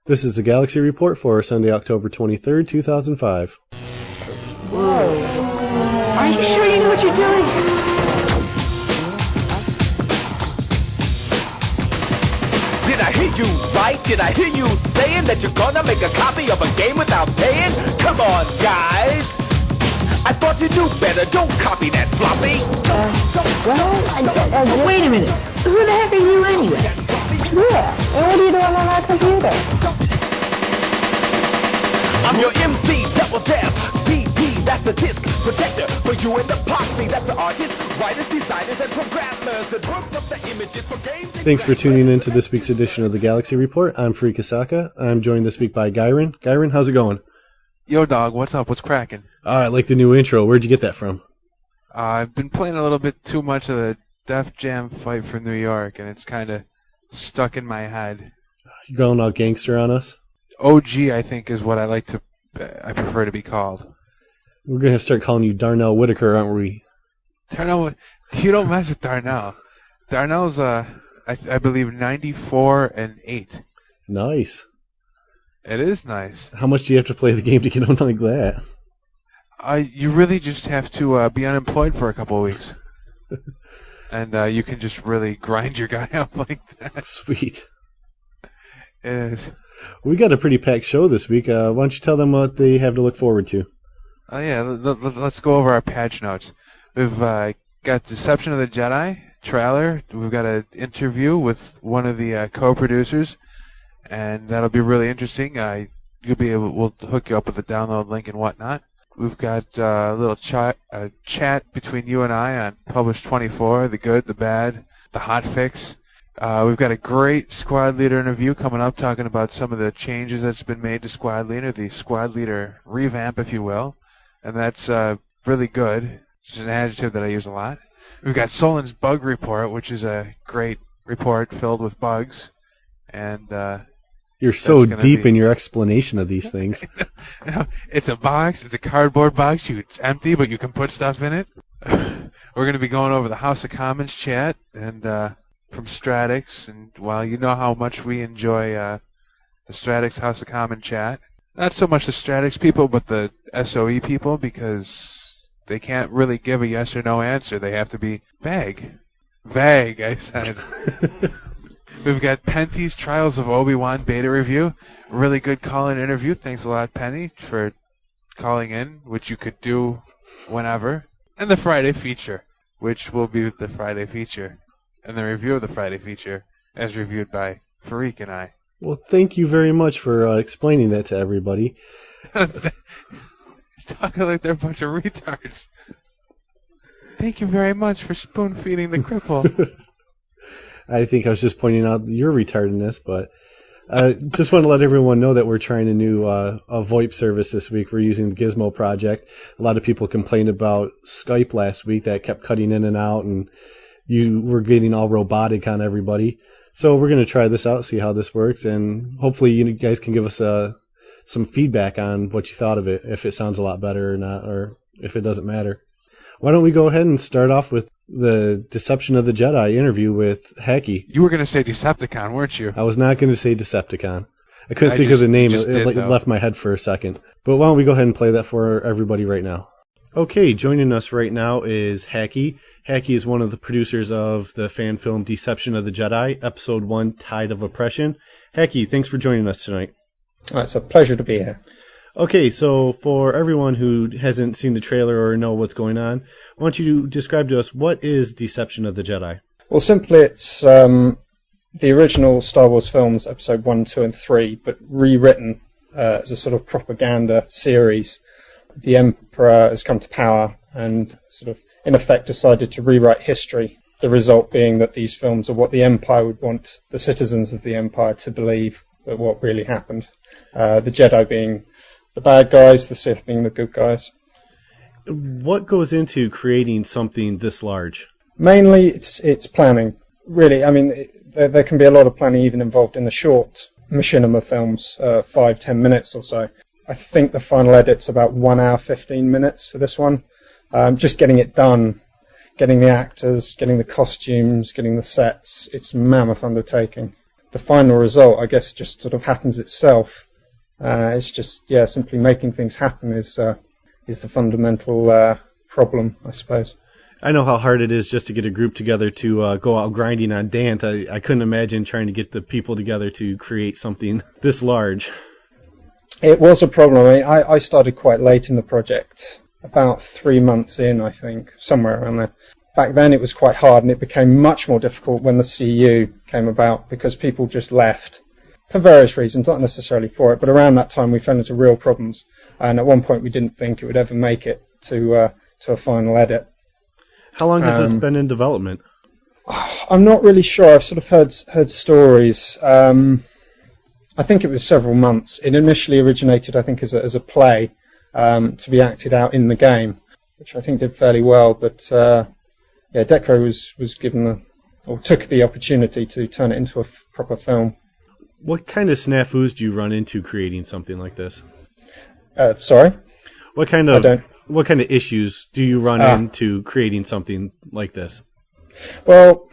This is the Galaxy Report for Sunday, October 23rd, 2005. Whoa. Are you sure you know what you're doing? Did I hear you right? Did I hear you saying that you're gonna make a copy of a game without paying? Come on, guys! I thought you knew better. Don't copy that floppy. Wait a minute. Who the heck are you anyway? Yeah, and what are you doing on our computer? I'm your MC, double tap. DP, that's the disc protector. For you and the posse, that's the artists, writers, designers, and programmers that worked up the images for games. Thanks for tuning in to this week's edition of the Galaxy Report. I'm Freak Asaka. I'm joined this week by Gyron. Gyron, how's it going? Yo, dog, what's up? What's cracking? I like the new intro. Where'd you get that from? I've been playing a little bit too much of the Def Jam Fight for New York, and it's kind of stuck in my head. You going all gangster on us? OG, I think, is what I prefer to be called. We're going to start calling you Darnell Whitaker, aren't we? Darnell, you don't mess with Darnell. Darnell's, I believe, 94-8. Nice. It is nice. How much do you have to play the game to get on like that? You really just have to be unemployed for a couple of weeks. And you can just really grind your guy up like that. Sweet. It is. We got a pretty packed show this week. Why don't you tell them what they have to look forward to? Oh, yeah, let's go over our patch notes. We've got Deception of the Jedi trailer. We've got an interview with one of the co-producers, and that'll be really interesting. We'll hook you up with a download link and whatnot. We've got a little chat between you and I on Publish 24, the good, the bad, the hot fix. We've got a great Squad Leader interview coming up talking about some of the changes that's been made to Squad Leader, the Squad Leader revamp, if you will. And that's really good. It's an adjective that I use a lot. We've got Solin's Bug Report, which is a great report filled with bugs. And you're so deep in your explanation of these things. It's a box. It's a cardboard box. It's empty, but you can put stuff in it. We're going to be going over the House of Commons chat and from Stratix. And while you know how much we enjoy the Stratix House of Commons chat, not so much the Stratix people, but the SOE people, because they can't really give a yes or no answer. They have to be vague. Vague, I said. We've got Penty's Trials of Obi-Wan beta review. Really good call-in interview. Thanks a lot, Penny, for calling in, which you could do whenever. And the Friday feature, which will be the Friday feature. And the review of the Friday feature, as reviewed by Farik and I. Well, thank you very much for explaining that to everybody. Talking like they're a bunch of retards. Thank you very much for spoon-feeding the cripple. I think I was just pointing out your retardedness, but just want to let everyone know that we're trying a new a VoIP service this week. We're using the Gizmo project. A lot of people complained about Skype last week that kept cutting in and out, and you were getting all robotic on everybody. So we're going to try this out, see how this works, and hopefully you guys can give us some feedback on what you thought of it, if it sounds a lot better or not, or if it doesn't matter. Why don't we go ahead and start off with the Deception of the Jedi interview with Hacky. You were going to say Decepticon, weren't you? I was not going to say Decepticon. I couldn't think of the name. It left my head for a second. But why don't we go ahead and play that for everybody right now? Okay, joining us right now is Hacky. Hacky is one of the producers of the fan film Deception of the Jedi, Episode 1, Tide of Oppression. Hacky, thanks for joining us tonight. It's a pleasure to be here. Okay, so for everyone who hasn't seen the trailer or know what's going on, why don't you describe to us what is Deception of the Jedi? Well, simply it's the original Star Wars films, Episode 1, 2, and 3, but rewritten as a sort of propaganda series. The Emperor has come to power and sort of, in effect, decided to rewrite history, the result being that these films are what the Empire would want the citizens of the Empire to believe that what really happened. The Jedi being the bad guys, the Sith being the good guys. What goes into creating something this large? Mainly, it's planning. Really, I mean, there can be a lot of planning even involved in the short machinima films, 5-10 minutes or so. I think the final edit's about 1 hour, 15 minutes for this one. Just getting it done, getting the actors, getting the costumes, getting the sets, it's a mammoth undertaking. the final result, I guess, just sort of happens itself. It's just, simply making things happen is the fundamental problem, I suppose. I know how hard it is just to get a group together to go out grinding on Dant. I couldn't imagine trying to get the people together to create something this large. It was a problem. I mean, I started quite late in the project, about 3 months in, I think, somewhere around there. Back then it was quite hard, and it became much more difficult when the CU came about, because people just left for various reasons, not necessarily for it, but around that time we fell into real problems, and at one point we didn't think it would ever make it to a final edit. How long has this been in development? I'm not really sure. I've sort of heard stories. I think it was several months. It initially originated, I think, as a play to be acted out in the game, which I think did fairly well. But Decro was given took the opportunity to turn it into a proper film. What kind of snafus do you run into creating something like this? Sorry? What kind of issues do you run into creating something like this? Well,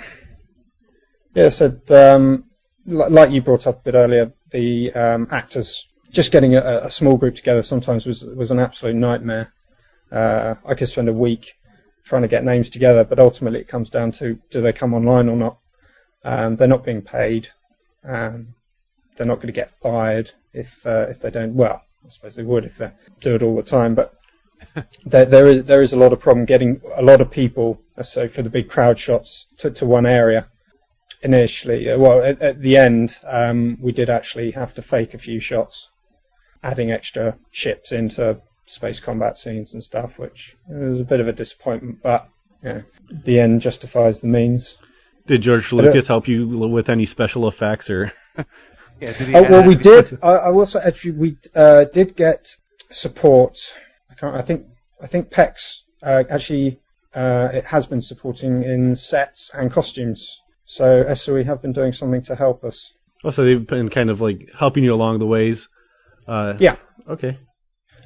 like you brought up a bit earlier, the actors, just getting a small group together sometimes was an absolute nightmare. I could spend a week trying to get names together, but ultimately it comes down to, do they come online or not? They're not being paid. They're not going to get fired if they don't. Well, I suppose they would if they do it all the time, but there is a lot of problem getting a lot of people, so for the big crowd shots, to one area. Initially, at the end, we did actually have to fake a few shots, adding extra ships into space combat scenes and stuff, which was a bit of a disappointment, but the end justifies the means. Did George Lucas help you with any special effects, or? We did. I will say, actually, we did get support. I think PEX actually it has been supporting in sets and costumes. So SOE have been doing something to help us. Oh, so they've been kind of like helping you along the ways. Yeah. Okay.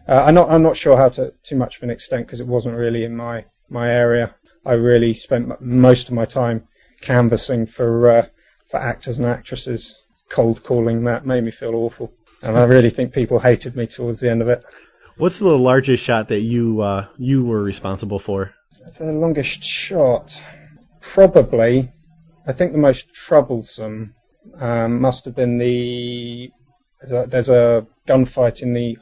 I'm not sure how to too much of an extent, because it wasn't really in my area. I really spent most of my time canvassing for actors and actresses. Cold calling, that made me feel awful, and I really think people hated me towards the end of it. What's the largest shot that you were responsible for? The longest shot, probably. I think the most troublesome must have been there's a gunfight in the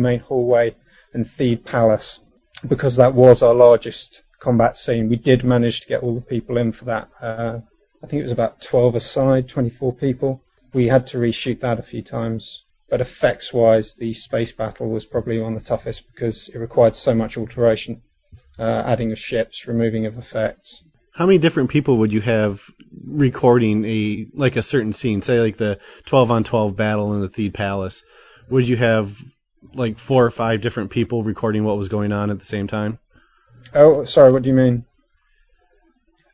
main hallway in Thede Palace, because that was our largest combat scene. We did manage to get all the people in for that. I think it was about 12 aside, 24 people. We had to reshoot that a few times. But effects-wise, the space battle was probably one of the toughest, because it required so much alteration, adding of ships, removing of effects. How many different people would you have recording a certain scene, say like the 12-on-12 battle in the Thede Palace? Would you have like 4 or 5 different people recording what was going on at the same time? Oh, sorry, what do you mean?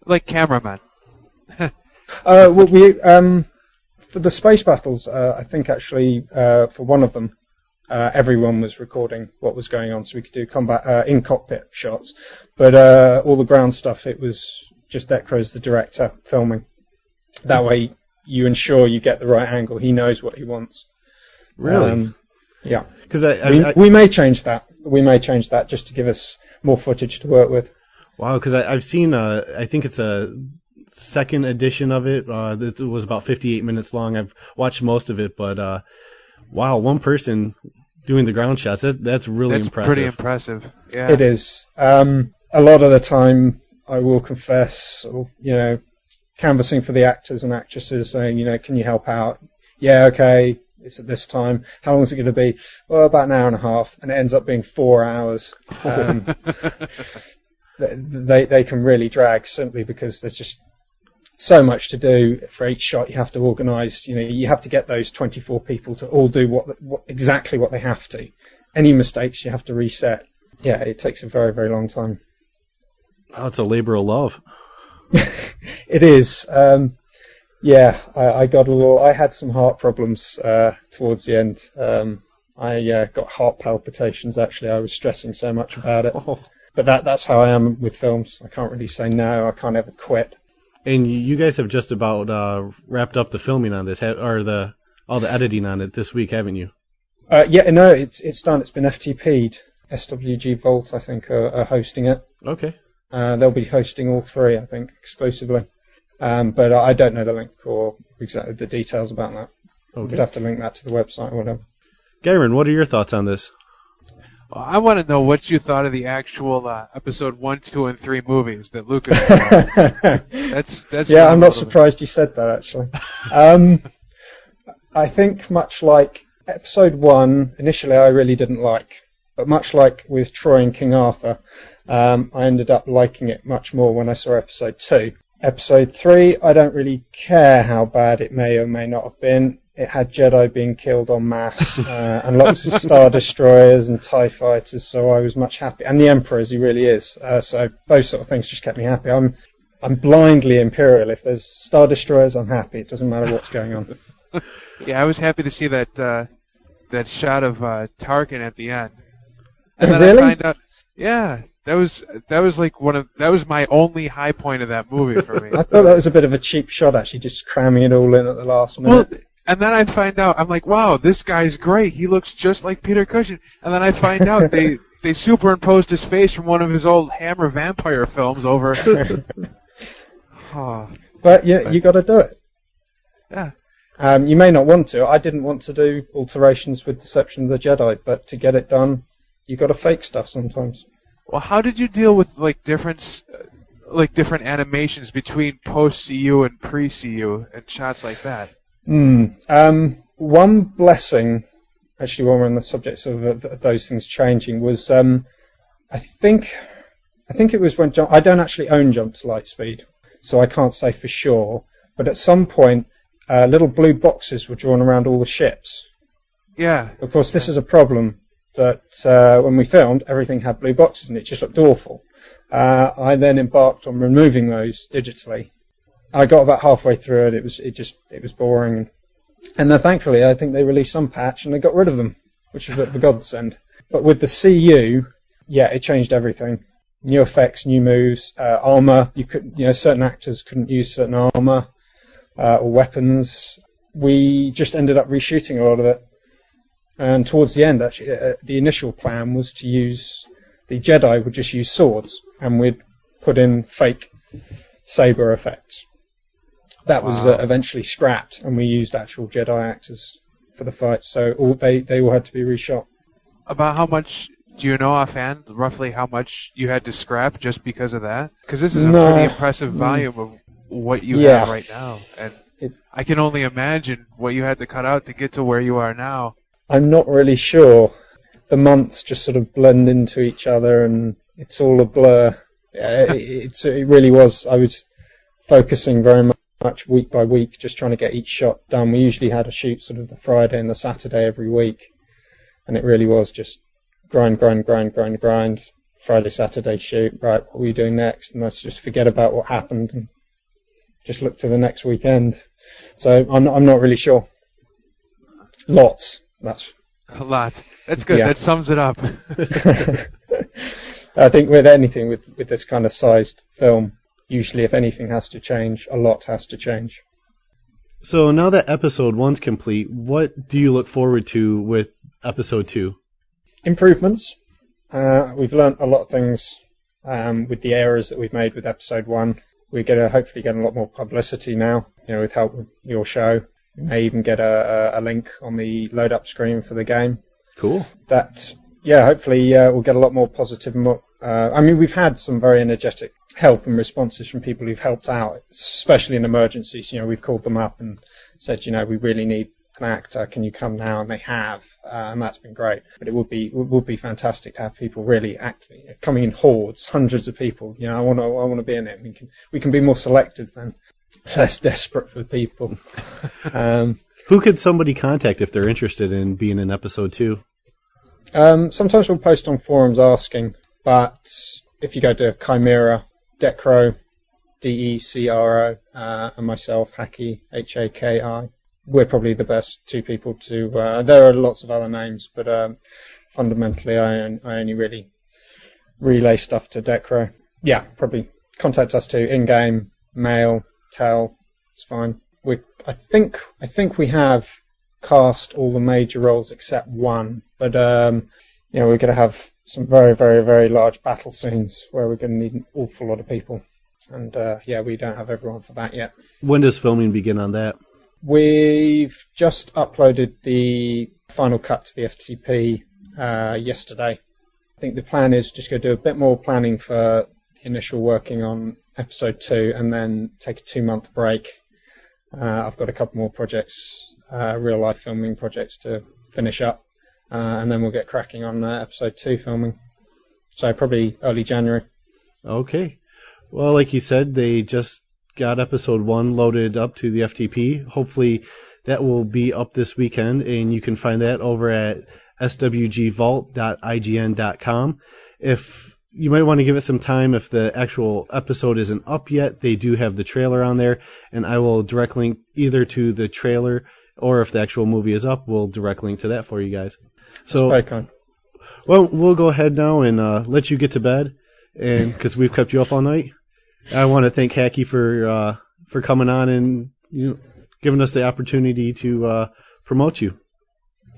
Like cameramen. For the space battles, I think actually for one of them, everyone was recording what was going on, so we could do combat in cockpit shots. But all the ground stuff, it was just Decro as the director filming. That way, you ensure you get the right angle. He knows what he wants. Really? Yeah. Because we may change that. We may change that just to give us more footage to work with. Wow, because I've seen, I think it's a second edition of it. It was about 58 minutes long. I've watched most of it, but wow, one person doing the ground shots, that's really impressive. That's pretty impressive. Yeah. It is. A lot of the time, I will confess, canvassing for the actors and actresses, saying, can you help out? Yeah, okay, it's at this time. How long is it going to be? Well, about an hour and a half, and it ends up being 4 hours. They can really drag, simply because there's just so much to do for each shot. You have to organise. You have to get those 24 people to all do exactly what they have to. Any mistakes, you have to reset. Yeah, it takes a very, very long time. Oh, it's a labour of love. It is. I had some heart problems towards the end. I got heart palpitations, actually. I was stressing so much about it. Oh. But that's how I am with films. I can't really say no. I can't ever quit. And you guys have just about wrapped up the filming on this, or all the editing on it this week, haven't you? Yeah, no, it's done. It's been FTP'd. SWG Vault, I think, are hosting it. Okay. They'll be hosting all three, I think, exclusively. But I don't know the link or exactly the details about that. Okay. We'd have to link that to the website or whatever. Gyron, what are your thoughts on this? Well, I want to know what you thought of the actual episode 1, 2, and 3 movies that Lucas. That's yeah, I'm not surprised you said that actually. I think much like episode 1, initially I really didn't like, but much like with Troy and King Arthur, I ended up liking it much more when I saw episode 2. Episode 3, I don't really care how bad it may or may not have been. It had Jedi being killed en masse and lots of Star Destroyers and TIE Fighters, so I was much happy. And the Emperor, as he really is. So those sort of things just kept me happy. I'm blindly Imperial. If there's Star Destroyers, I'm happy. It doesn't matter what's going on. Yeah, I was happy to see that shot of Tarkin at the end. And then Really? I find out, yeah, that was like that was my only high point of that movie for me. I thought that was a bit of a cheap shot, actually, just cramming it all in at the last minute. Well, and then I find out, I'm like, wow, this guy's great. He looks just like Peter Cushing. And then I find out they superimposed his face from one of his old Hammer vampire films over. Oh. But yeah, you got to do it. Yeah. You may not want to. I didn't want to do alterations with Deception of the Jedi, but to get it done, you got to fake stuff sometimes. Well, how did you deal with different animations between post-CU and pre-CU and shots like that? One blessing, actually, when we're on the subject of those things changing, was I think it was when I don't actually own Jump to Lightspeed, so I can't say for sure. But at some point, little blue boxes were drawn around all the ships. Yeah. Of course, this is a problem that when we filmed, everything had blue boxes and it just looked awful. I then embarked on removing those digitally. I got about halfway through it. It was boring, and then thankfully I think they released some patch and they got rid of them, which was a bit of a godsend. But with the CU, yeah, it changed everything. New effects, new moves, armor. Certain actors couldn't use certain armor or weapons. We just ended up reshooting a lot of it. And towards the end, actually, the initial plan was to use the Jedi would just use swords, and we'd put in fake saber effects. That was eventually scrapped, and we used actual Jedi actors for the fight. So they all had to be reshot. About how much do you know offhand, roughly how much you had to scrap just because of that? Because this is a pretty impressive volume of what you have right now, and I can only imagine what you had to cut out to get to where you are now. I'm not really sure. The months just sort of blend into each other, and it's all a blur. It really was. I was focusing very much week by week, just trying to get each shot done. We usually had a shoot sort of the Friday and the Saturday every week, and it really was just grind. Friday, Saturday shoot. Right, what are we doing next? And let's just forget about what happened and just look to the next weekend. So I'm not really sure. Lots. That's a lot. That's good. Yeah. That sums it up. I think with anything with this kind of sized film, usually if anything has to change, a lot has to change. So now that episode 1's complete, what do you look forward to with episode 2? Improvements. We've learnt a lot of things with the errors that we've made with episode 1. We're going to hopefully get a lot more publicity now, with help with your show. We may even get a link on the load up screen for the game. Cool. Hopefully we'll get a lot more positive. We've had some very energetic help and responses from people who've helped out, especially in emergencies. We've called them up and said, we really need an actor. Can you come now? And they have, and that's been great. But it would be fantastic to have people really actively coming in hordes, hundreds of people. I want to be in it. We can be more selective then. Less desperate for people. Who could somebody contact if they're interested in being in episode 2? Sometimes we'll post on forums asking, but if you go to Chimera, Decro, DECRO, and myself, Haki, HAKI, we're probably the best two people to. There are lots of other names, but fundamentally I only really relay stuff to Decro. Yeah, probably contact us too, in-game, mail, tell. It's fine. I think we have cast all the major roles except one, but we're going to have some very, very, very large battle scenes where we're going to need an awful lot of people, and we don't have everyone for that yet. When does filming begin on that? We've just uploaded the final cut to the FTP yesterday. I think the plan is just go do a bit more planning for the initial working on episode 2 and then take a 2-month break. I've got a couple more projects, real life filming projects to finish up, and then we'll get cracking on episode 2 filming. So probably early January. Okay. Well, like you said, they just got episode 1 loaded up to the FTP. Hopefully that will be up this weekend, and you can find that over at swgvault.ign.com. If you might want to give it some time, if the actual episode isn't up yet, they do have the trailer on there, and I will direct link either to the trailer, or if the actual movie is up, we'll direct link to that for you guys. So, very kind. Well, we'll go ahead now and let you get to bed, and because we've kept you up all night. I want to thank Hacky for coming on and giving us the opportunity to promote you.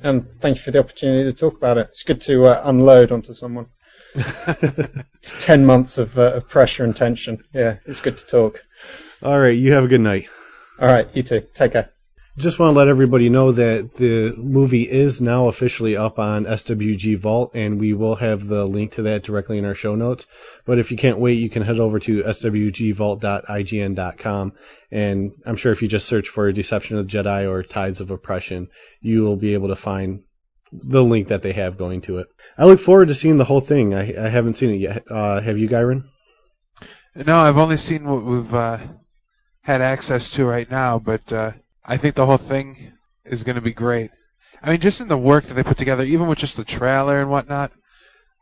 And thank you for the opportunity to talk about it. It's good to unload onto someone. It's 10 months of pressure and tension. Yeah, it's good to talk. All right, you have a good night. All right, you too. Take care. Just want to let everybody know that the movie is now officially up on SWG Vault, and we will have the link to that directly in our show notes. But if you can't wait, you can head over to swgvault.ign.com, and I'm sure if you just search for Deception of the Jedi or Tides of Oppression, you will be able to find the link that they have going to it. I look forward to seeing the whole thing. I haven't seen it yet. Have you, Gyron? No, I've only seen what we've had access to right now, but I think the whole thing is going to be great. I mean, just in the work that they put together, even with just the trailer and whatnot,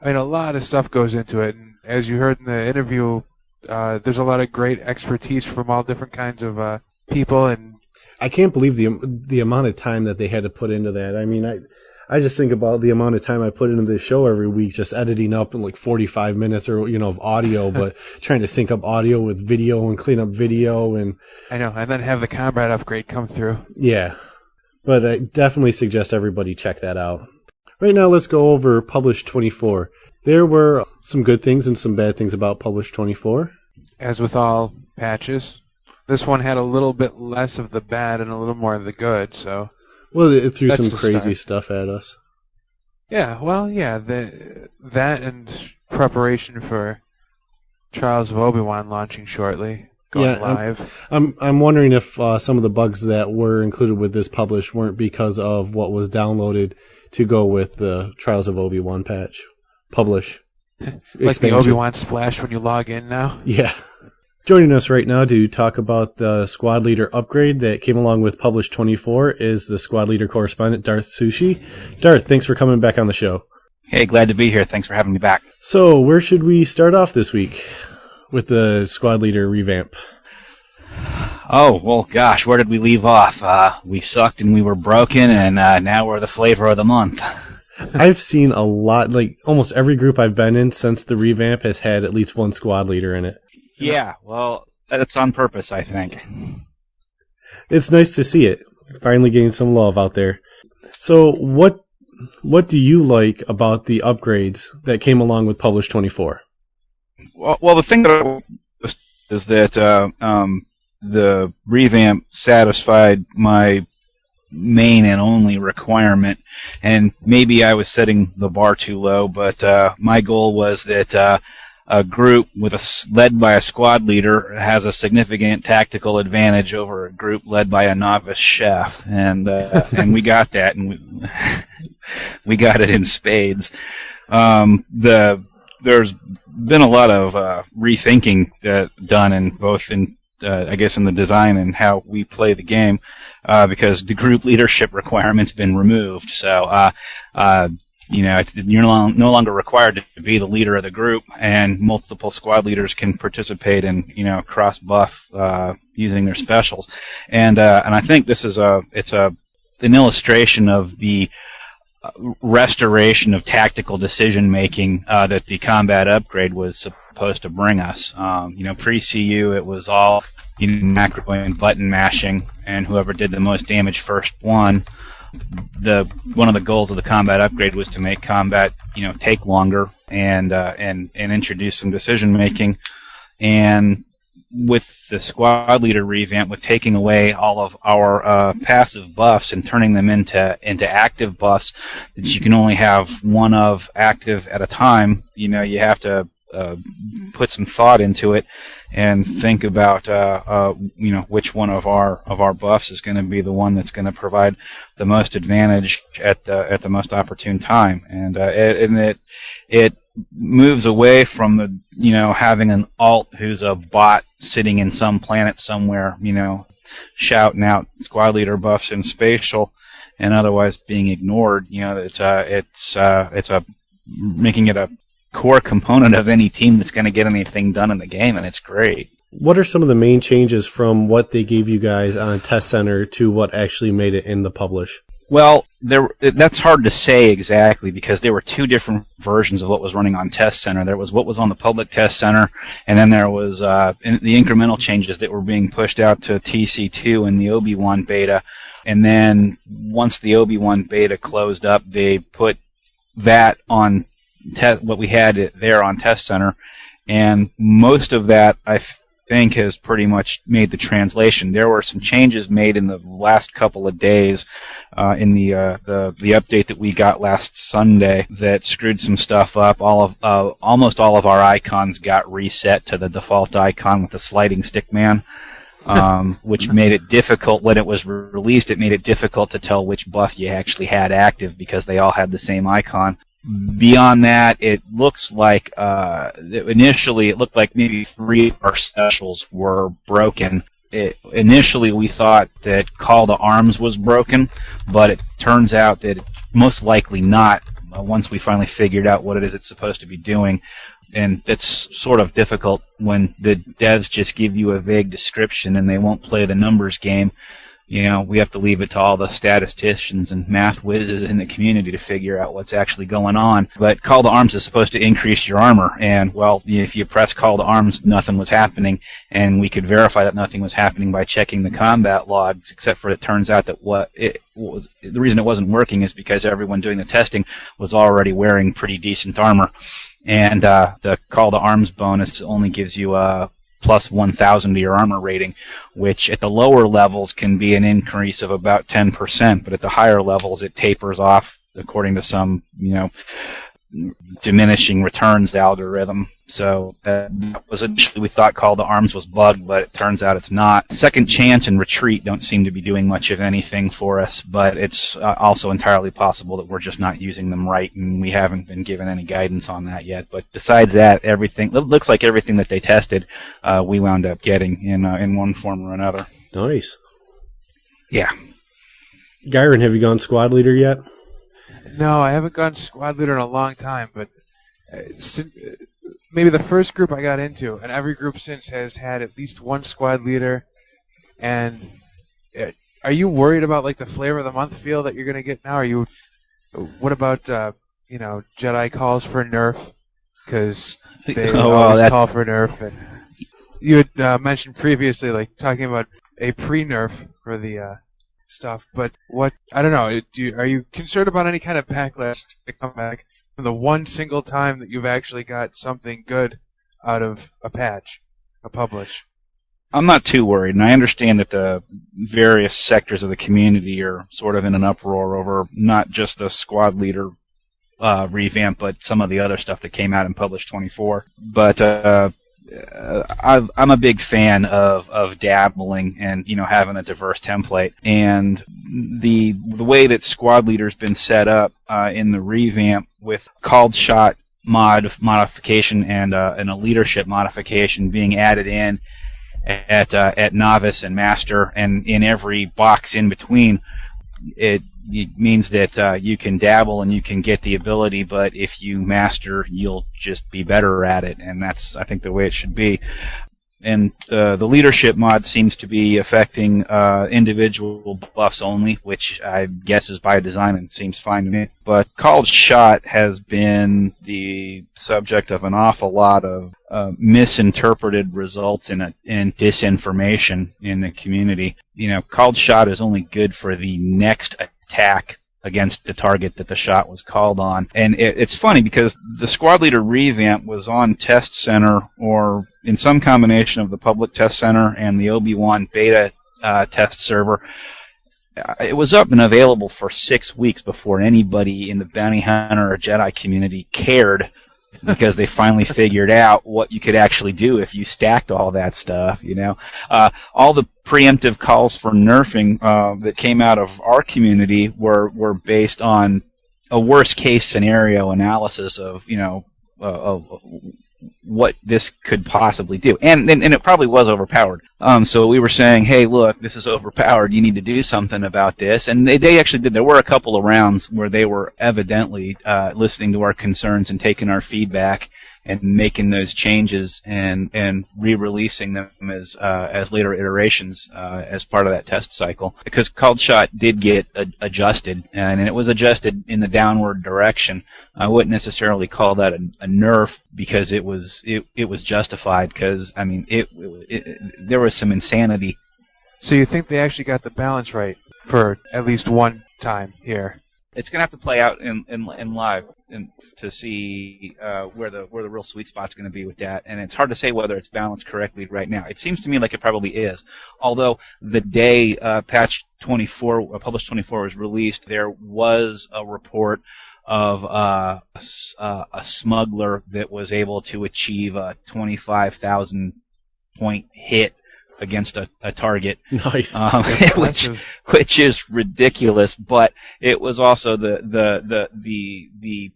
I mean, a lot of stuff goes into it. And as you heard in the interview, there's a lot of great expertise from all different kinds of people. And I can't believe the amount of time that they had to put into that. I mean, I just think about the amount of time I put into this show every week, just editing up in like 45 minutes or of audio, but trying to sync up audio with video and clean up video, and I know, and then have the combat upgrade come through. Yeah, but I definitely suggest everybody check that out. Right now, let's go over Publish 24. There were some good things and some bad things about Publish 24. As with all patches, this one had a little bit less of the bad and a little more of the good, so. Well, it threw That's some crazy stuff at us. Yeah, well, yeah, that and preparation for Trials of Obi-Wan launching shortly, going live. I'm wondering if some of the bugs that were included with this publish weren't because of what was downloaded to go with the Trials of Obi-Wan patch. Publish. Like Expansion. the Obi-Wan splash when you log in now? Yeah. Joining us right now to talk about the squad leader upgrade that came along with Publish 24 is the squad leader correspondent, Darth Sushi. Darth, thanks for coming back on the show. Hey, glad to be here. Thanks for having me back. So, where should we start off this week with the squad leader revamp? Oh, well, gosh, where did we leave off? We sucked and we were broken, and now we're the flavor of the month. I've seen a lot, like almost every group I've been in since the revamp has had at least one squad leader in it. Yeah, well, that's on purpose, I think. It's nice to see it. Finally getting some love out there. So what do you like about the upgrades that came along with Publish 24? Well, the thing that is that the revamp satisfied my main and only requirement, and maybe I was setting the bar too low, but my goal was that a group led by a squad leader has a significant tactical advantage over a group led by a novice chef, and we got that, and we got it in spades. There's been a lot of rethinking done in both I guess in the design and how we play the game, because the group leadership requirement's been removed. So you're no longer required to be the leader of the group, and multiple squad leaders can participate in cross buff using their specials, and I think this is an illustration of the restoration of tactical decision making that the combat upgrade was supposed to bring us. Pre-CU it was all macro and button mashing, and whoever did the most damage first won. One of the goals of the combat upgrade was to make combat, take longer and introduce some decision making. And with the squad leader revamp, with taking away all of our passive buffs and turning them into active buffs that you can only have one of active at a time, you have to put some thought into it and think about which one of our buffs is going to be the one that's going to provide the most advantage at the most opportune time, and it moves away from the having an alt who's a bot sitting in some planet somewhere, shouting out squad leader buffs in spatial and otherwise being ignored. It's making it a core component of any team that's going to get anything done in the game, and it's great. What are some of the main changes from what they gave you guys on Test Center to what actually made it in the publish? Well, that's hard to say exactly because there were two different versions of what was running on Test Center. There was what was on the public Test Center, and then there was the incremental changes that were being pushed out to TC2 and the Obi-Wan beta. And then once the Obi-Wan beta closed up, they put that on what we had there on Test Center, and most of that I think has pretty much made the translation. There were some changes made in the last couple of days in the update that we got last Sunday that screwed some stuff up. Almost all of our icons got reset to the default icon with the sliding stick man, which made it difficult when it was released. It made it difficult to tell which buff you actually had active because they all had the same icon. Beyond that, it looks like initially it looked like maybe 3 of our specials were broken. Initially, we thought that Call to Arms was broken, but it turns out that it's most likely not once we finally figured out what it is it's supposed to be doing. And it's sort of difficult when the devs just give you a vague description and they won't play the numbers game. We have to leave it to all the statisticians and math whizzes in the community to figure out what's actually going on. But Call to Arms is supposed to increase your armor, and, well, if you press Call to Arms, nothing was happening, and we could verify that nothing was happening by checking the combat logs, except for it turns out that the reason it wasn't working is because everyone doing the testing was already wearing pretty decent armor, and the Call to Arms bonus only gives you plus 1,000 to your armor rating, which at the lower levels can be an increase of about 10%, but at the higher levels it tapers off according to some, diminishing returns algorithm. So that was initially we thought Call to Arms was bugged, but it turns out it's not. Second Chance and Retreat don't seem to be doing much of anything for us, but it's also entirely possible that we're just not using them right, and we haven't been given any guidance on that yet. But besides that, everything looks like everything that they tested, we wound up getting in one form or another. Nice. Yeah. Gyron, have you gone squad leader yet? No, I haven't gone squad leader in a long time, but maybe the first group I got into, and every group since has had at least one squad leader. And are you worried about like the flavor of the month feel that you're going to get now? What about Jedi calls for nerf? Because they always call for nerf. And you had mentioned previously, like talking about a pre-nerf for the stuff, but I don't know. Are you concerned about any kind of backlash to come back from the one single time that you've actually got something good out of a patch, a publish? I'm not too worried, and I understand that the various sectors of the community are sort of in an uproar over not just the squad leader revamp, but some of the other stuff that came out in Publish 24. But I'm a big fan of dabbling and having a diverse template, and the way that squad leader's been set up in the revamp with called shot modification and a leadership modification being added in at novice and master, and in every box in between, it means that you can dabble and you can get the ability, but if you master, you'll just be better at it, and that's, I think, the way it should be. the leadership mod seems to be affecting individual buffs only, which I guess is by design and seems fine to me. But Called Shot has been the subject of an awful lot of misinterpreted results and disinformation in the community. Called Shot is only good for the next attack against the target that the shot was called on. And it's funny because the Squad Leader revamp was on Test Center, or in some combination of the public Test Center and the Obi-Wan beta test server. It was up and available for 6 weeks before anybody in the Bounty Hunter or Jedi community cared, because they finally figured out what you could actually do if you stacked all that stuff. All the preemptive calls for nerfing that came out of our community were based on a worst case scenario analysis of what this could possibly do, and it probably was overpowered. So we were saying, hey, look, this is overpowered. You need to do something about this, and they actually did. There were a couple of rounds where they were evidently listening to our concerns and taking our feedback and making those changes and re-releasing them as later iterations as part of that test cycle. Because Called Shot did get adjusted, and it was adjusted in the downward direction. I wouldn't necessarily call that a nerf, because it was justified, because there was some insanity. So you think they actually got the balance right for at least one time here? It's going to have to play out in live to see where the real sweet spot's going to be with that, and it's hard to say whether it's balanced correctly right now. It seems to me like it probably is. Although the day patch 24, published 24 was released, there was a report of a smuggler that was able to achieve a 25,000 point hit against a target. Nice. which is ridiculous, but it was also the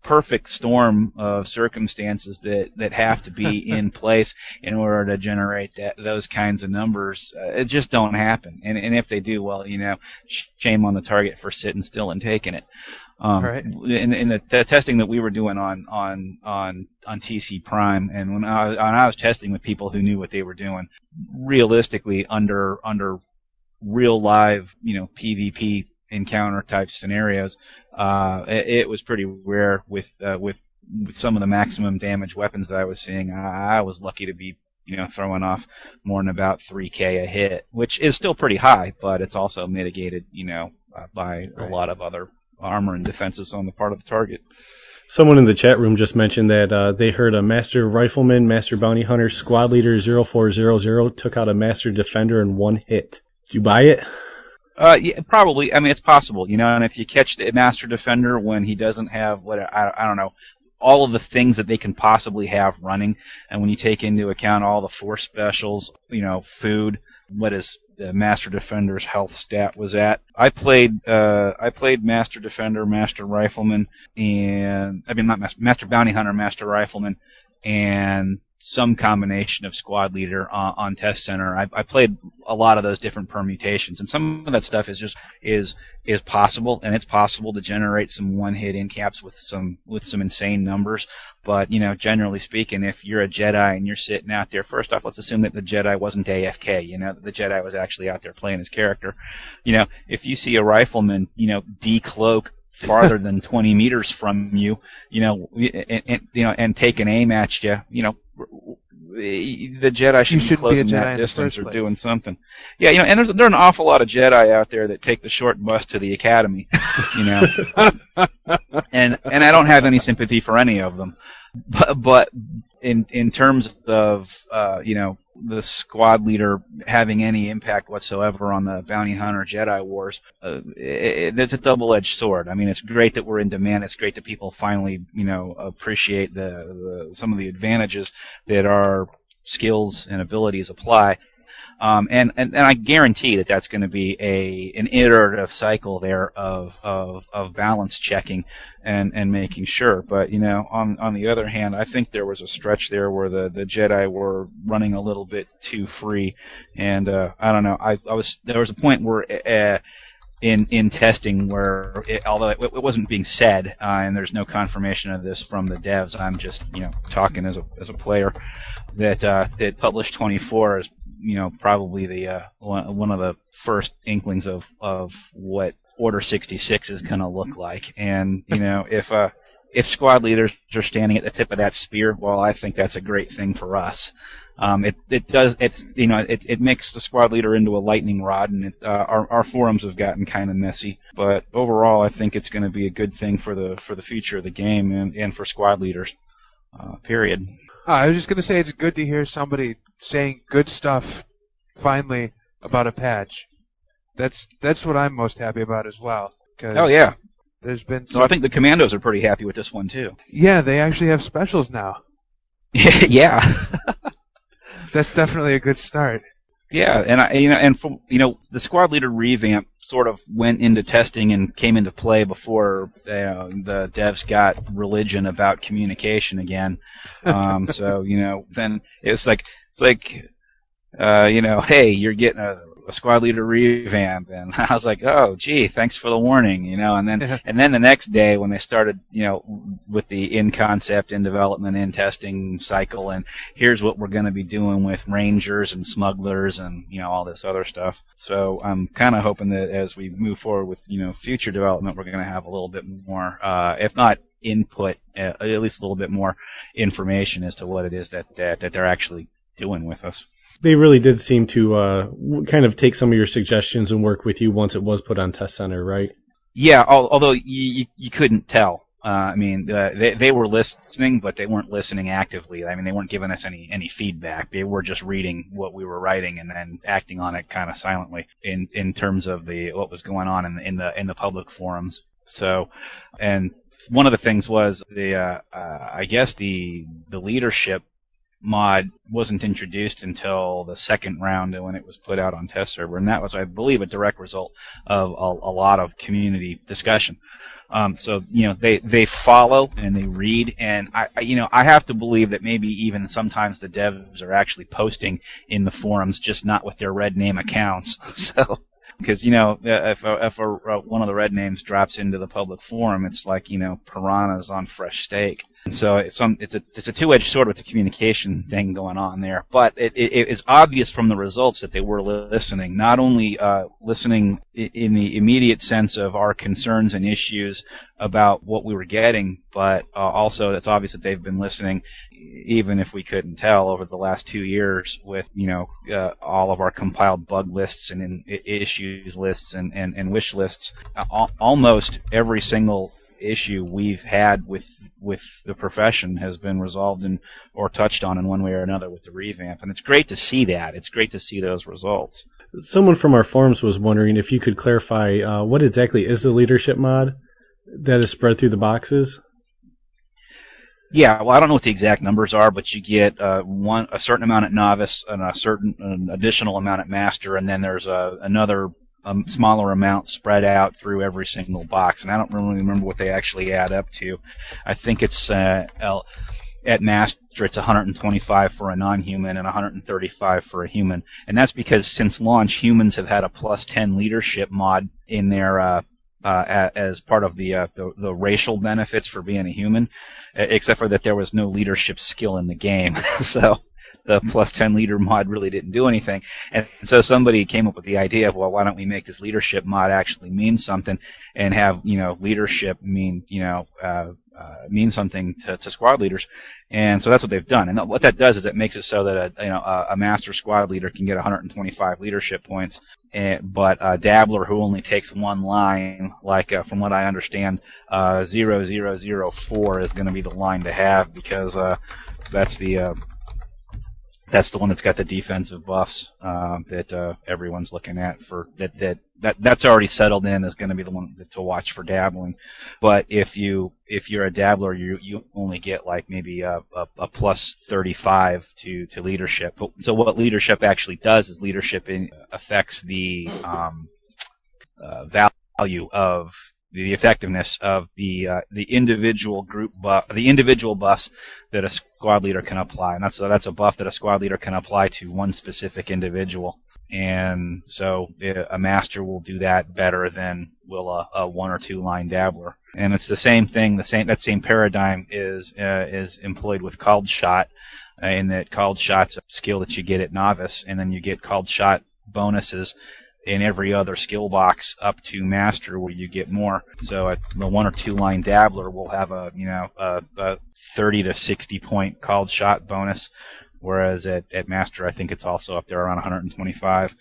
perfect storm of circumstances that have to be in place in order to generate those kinds of numbers. It just don't happen, and if they do, well, shame on the target for sitting still and taking it. Right. In the testing that we were doing on TC Prime, and when I was testing with people who knew what they were doing, realistically under real live PvP encounter type scenarios, it was pretty rare with some of the maximum damage weapons that I was seeing. I was lucky to be throwing off more than about 3K a hit, which is still pretty high, but it's also mitigated by a lot of other armor and defenses on the part of the target. Someone in the chat room just mentioned that they heard a Master Rifleman, Master Bounty Hunter, Squad Leader 0400 took out a Master Defender in one hit. Did you buy it? Yeah, probably. It's possible, and if you catch the Master Defender when he doesn't have I don't know, all of the things that they can possibly have running, and when you take into account all the force specials, food, what is the Master Defender's health stat was at. I played Master Defender, Master Rifleman, and not Master Bounty Hunter, Master Rifleman, and some combination of Squad Leader on Test Center. I played a lot of those different permutations, and some of that stuff is possible, and it's possible to generate some one-hit in caps with some insane numbers. But generally speaking, if you're a Jedi and you're sitting out there, first off, let's assume that the Jedi wasn't AFK. That the Jedi was actually out there playing his character. If you see a rifleman, decloak farther than 20 meters from you, and take an aim at you, the Jedi should be closing that distance or doing something. Yeah, and there are an awful lot of Jedi out there that take the short bus to the academy, and I don't have any sympathy for any of them. But in terms of the Squad Leader having any impact whatsoever on the Bounty Hunter Jedi Wars, it's a double-edged sword. It's great that we're in demand. It's great that people finally, appreciate some of the advantages that our skills and abilities apply. And I guarantee that that's going to be an iterative cycle there of balance checking and making sure. But on the other hand, I think there was a stretch there where the Jedi were running a little bit too free, and I don't know. There was a point where in testing where, although it wasn't being said, and there's no confirmation of this from the devs, I'm just talking as a player, that Publish 24 is probably the one of the first inklings of what Order 66 is going to look like. And if squad leaders are standing at the tip of that spear, well, I think that's a great thing for us. It makes the squad leader into a lightning rod, and our forums have gotten kind of messy. But overall, I think it's going to be a good thing for the future of the game and for squad leaders. Period. I was just going to say it's good to hear somebody saying good stuff finally about a patch. That's what I'm most happy about as well. Oh yeah. There's been So I think the Commandos are pretty happy with this one too. Yeah, they actually have specials now. Yeah. That's definitely a good start. Yeah, the squad leader revamp sort of went into testing and came into play before the devs got religion about communication again. So then it's like hey, you're getting a squad leader revamp, and I was like, oh gee, thanks for the warning, and then the next day when they started with the in concept, in development, in testing cycle, and here's what we're going to be doing with rangers and smugglers and all this other stuff. So I'm kind of hoping that as we move forward with future development, we're going to have a little bit more, if not input, at least a little bit more information as to what it is that they're actually doing with us. They really did seem to kind of take some of your suggestions and work with you once it was put on Test Center, right? Yeah, although you couldn't tell. They were listening, but they weren't listening actively. I mean, they weren't giving us any feedback. They were just reading what we were writing and then acting on it kind of silently in terms of what was going on in the public forums. So, and one of the things was I guess the leadership mod wasn't introduced until the second round when it was put out on test server, and that was, I believe, a direct result of a lot of community discussion. So they follow and they read, and I have to believe that maybe even sometimes the devs are actually posting in the forums, just not with their red name accounts. So because if one of the red names drops into the public forum, it's like piranhas on fresh steak. And so it's a two-edged sword with the communication thing going on there. But it is obvious from the results that they were listening, not only listening in the immediate sense of our concerns and issues about what we were getting, but also it's obvious that they've been listening, even if we couldn't tell, over the last 2 years with all of our compiled bug lists and issues lists and wish lists. Almost every single issue we've had with the profession has been resolved or touched on in one way or another with the revamp, and it's great to see that. It's great to see those results. Someone from our forums was wondering if you could clarify what exactly is the leadership mod that is spread through the boxes. Yeah, well, I don't know what the exact numbers are, but you get a certain amount at novice and an additional amount at master, and then there's another smaller amount spread out through every single box. And I don't really remember what they actually add up to. I think it's at master it's 125 for a non-human and 135 for a human, and that's because since launch humans have had a +10 leadership mod in their as part of the racial benefits for being a human, except for that there was no leadership skill in the game. So the +10 leader mod really didn't do anything. And so somebody came up with the idea of, well, why don't we make this leadership mod actually mean something and have, leadership mean, mean something to squad leaders. And so that's what they've done. And what that does is it makes it so that a master squad leader can get 125 leadership points. But a dabbler who only takes one line, like from what I understand, 0004 is going to be the line to have, because that's the one that's got the defensive buffs that everyone's looking at for that's already settled in is going to be the one to watch for dabbling. But if you're a dabbler, you only get like maybe a +35 to leadership. So what leadership actually does is leadership affects the value of the effectiveness of the individual group the individual buffs that a squad leader can apply, and that's a buff that a squad leader can apply to one specific individual. and so a master will do that better than will a 1 or 2 line dabbler. And it's the same thing. That same paradigm is employed with called shot, in that called shot's a skill that you get at novice, and then you get called shot bonuses in every other skill box up to master, where you get more. So the 1 or 2 line dabbler will have a 30 to 60 point called shot bonus, whereas at master I think it's also up there around 125.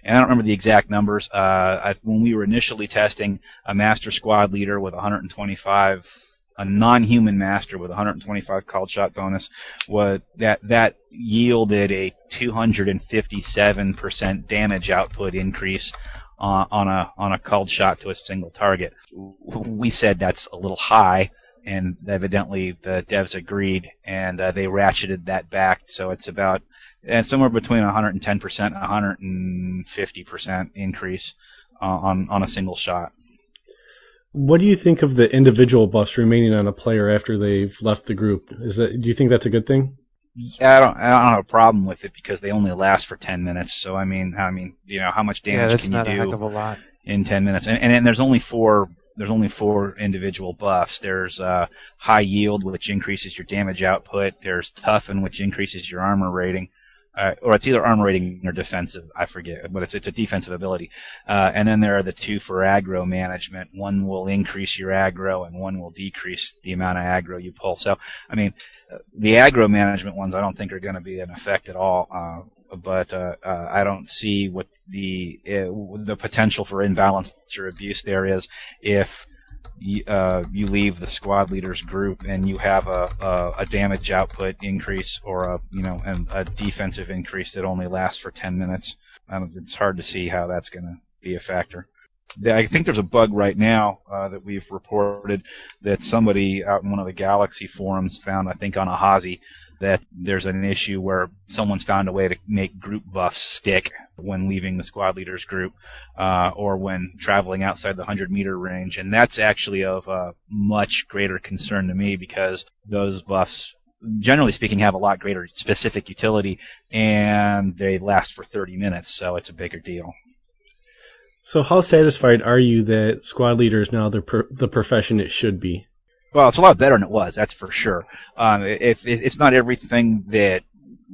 And I don't remember the exact numbers. When we were initially testing a master squad leader with 125, a non-human master with 125 called shot bonus, that yielded a 257% damage output increase on a called shot to a single target. We said that's a little high, and evidently the devs agreed, and they ratcheted that back, so it's about somewhere between 110% and 150% increase on a single shot. What do you think of the individual buffs remaining on a player after they've left the group? Do you think that's a good thing? Yeah, I don't have a problem with it, because they only last for 10 minutes. So I mean, how much damage can you do? That's not a heck of a lot in 10 minutes. And there's only four individual buffs. There's high yield, which increases your damage output. There's toughen, which increases your armor rating. Or it's either armor rating or defensive, I forget, but it's a defensive ability. And then there are the 2 for aggro management. One will increase your aggro, and one will decrease the amount of aggro you pull. So, I mean, the aggro management ones I don't think are going to be an effect at all. But I don't see what the potential for imbalance or abuse there is if you leave the squad leaders group and you have a damage output increase or a defensive increase that only lasts for 10 minutes. It's hard to see how that's going to be a factor. I think there's a bug right now that we've reported that somebody out in one of the Galaxy forums found, I think on Ahazi, that there's an issue where someone's found a way to make group buffs stick when leaving the squad leaders group or when traveling outside the 100-meter range. And that's actually of much greater concern to me, because those buffs, generally speaking, have a lot greater specific utility, and they last for 30 minutes, so it's a bigger deal. So how satisfied are you that squad leader is now the profession it should be? Well, it's a lot better than it was, that's for sure. If it's not everything that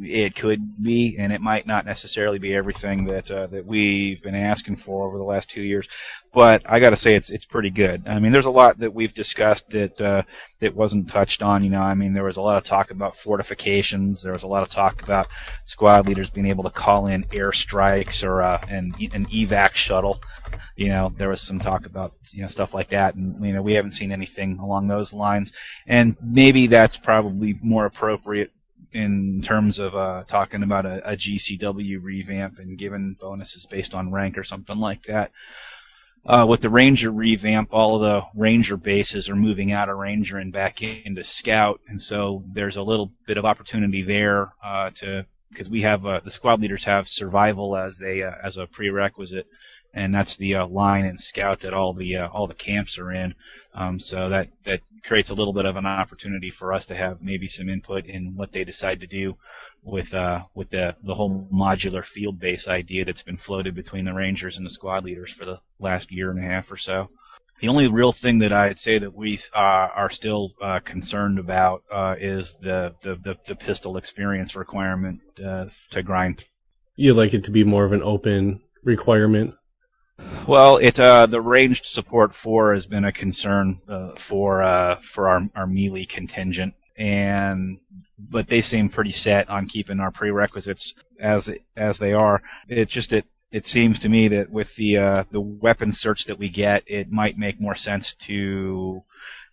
it could be, and it might not necessarily be everything that we've been asking for over the last 2 years, but I got to say it's pretty good. I mean, there's a lot that we've discussed that wasn't touched on. I mean, there was a lot of talk about fortifications. There was a lot of talk about squad leaders being able to call in airstrikes or an evac shuttle. There was some talk about stuff like that, and we haven't seen anything along those lines. And maybe that's probably more appropriate in terms of talking about a GCW revamp and giving bonuses based on rank or something like that. With the Ranger revamp, all of the Ranger bases are moving out of Ranger and back into Scout, and so there's a little bit of opportunity there because we have the squad leaders have survival as a prerequisite, and that's the line in Scout that all the camps are in. So that creates a little bit of an opportunity for us to have maybe some input in what they decide to do with the whole modular field base idea that's been floated between the Rangers and the squad leaders for the last year and a half or so. The only real thing that I'd say that we are still concerned about is the pistol experience requirement to grind. You'd like it to be more of an open requirement? Well, the ranged support 4 has been a concern for our melee contingent, but they seem pretty set on keeping our prerequisites as they are. It seems to me that with the weapon search that we get, it might make more sense to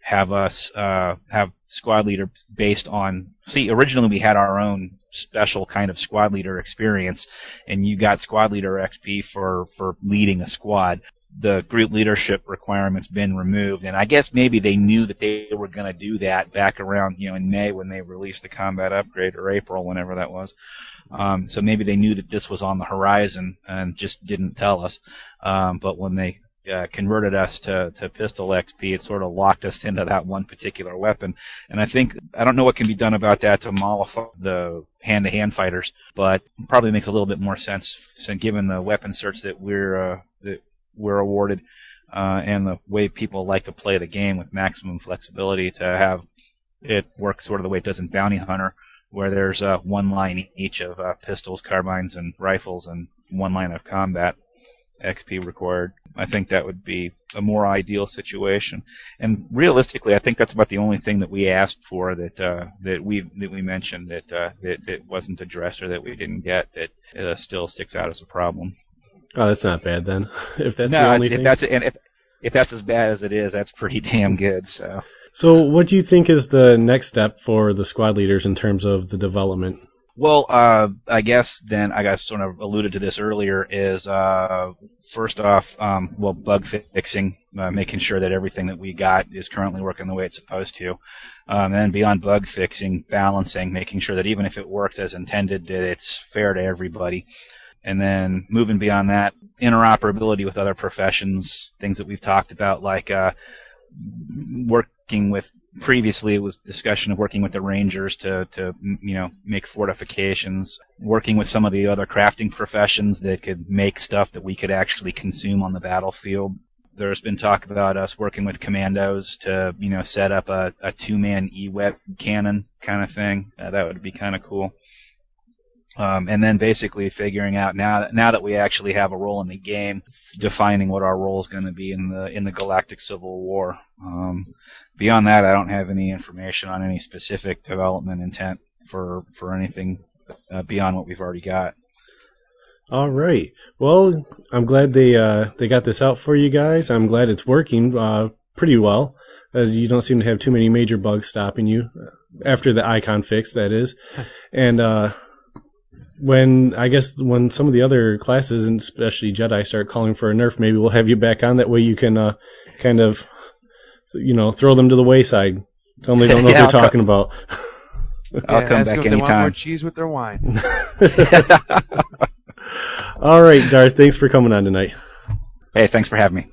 have us have squad leader based on. See, originally we had our own special kind of squad leader experience, and you got squad leader XP for leading a squad. The group leadership requirement's been removed, and I guess maybe they knew that they were going to do that back around in May when they released the combat upgrade, or April, whenever that was. So maybe they knew that this was on the horizon and just didn't tell us. But when they converted us to pistol XP. It sort of locked us into that one particular weapon. And I don't know what can be done about that to mollify the hand-to-hand fighters, but probably makes a little bit more sense given the weapon certs that we're awarded and the way people like to play the game with maximum flexibility to have it work sort of the way it does in Bounty Hunter, where there's one line each of pistols, carbines, and rifles, and one line of combat XP required. I think that would be a more ideal situation. And realistically, I think that's about the only thing that we asked for that we mentioned that wasn't addressed or that we didn't get that still sticks out as a problem. Oh, that's not bad then. If that's the only thing. If that's as bad as it is, that's pretty damn good. So what do you think is the next step for the squad leaders in terms of the development? Well, I guess then I sort of alluded to this earlier is first off, bug fixing, making sure that everything that we got is currently working the way it's supposed to. And then beyond bug fixing, balancing, making sure that even if it works as intended, that it's fair to everybody. And then moving beyond that, interoperability with other professions, things that we've talked about, like working with. Previously, it was discussion of working with the Rangers to make fortifications, working with some of the other crafting professions that could make stuff that we could actually consume on the battlefield. There's been talk about us working with commandos to, set up a two-man E-web cannon kind of thing. That would be kind of cool. And then basically figuring out now that we actually have a role in the game, defining what our role is going to be in the Galactic Civil War. Beyond that, I don't have any information on any specific development intent for anything beyond what we've already got. All right. Well, I'm glad they got this out for you guys. I'm glad it's working pretty well. You don't seem to have too many major bugs stopping you after the icon fix, that is. And when some of the other classes, and especially Jedi, start calling for a nerf, maybe we'll have you back on. That way you can kind of, throw them to the wayside. Tell them they don't know what they're talking about. I'll come back anytime. They want more anytime. cheese with their wine. All right, Darth. Thanks for coming on tonight. Hey, thanks for having me.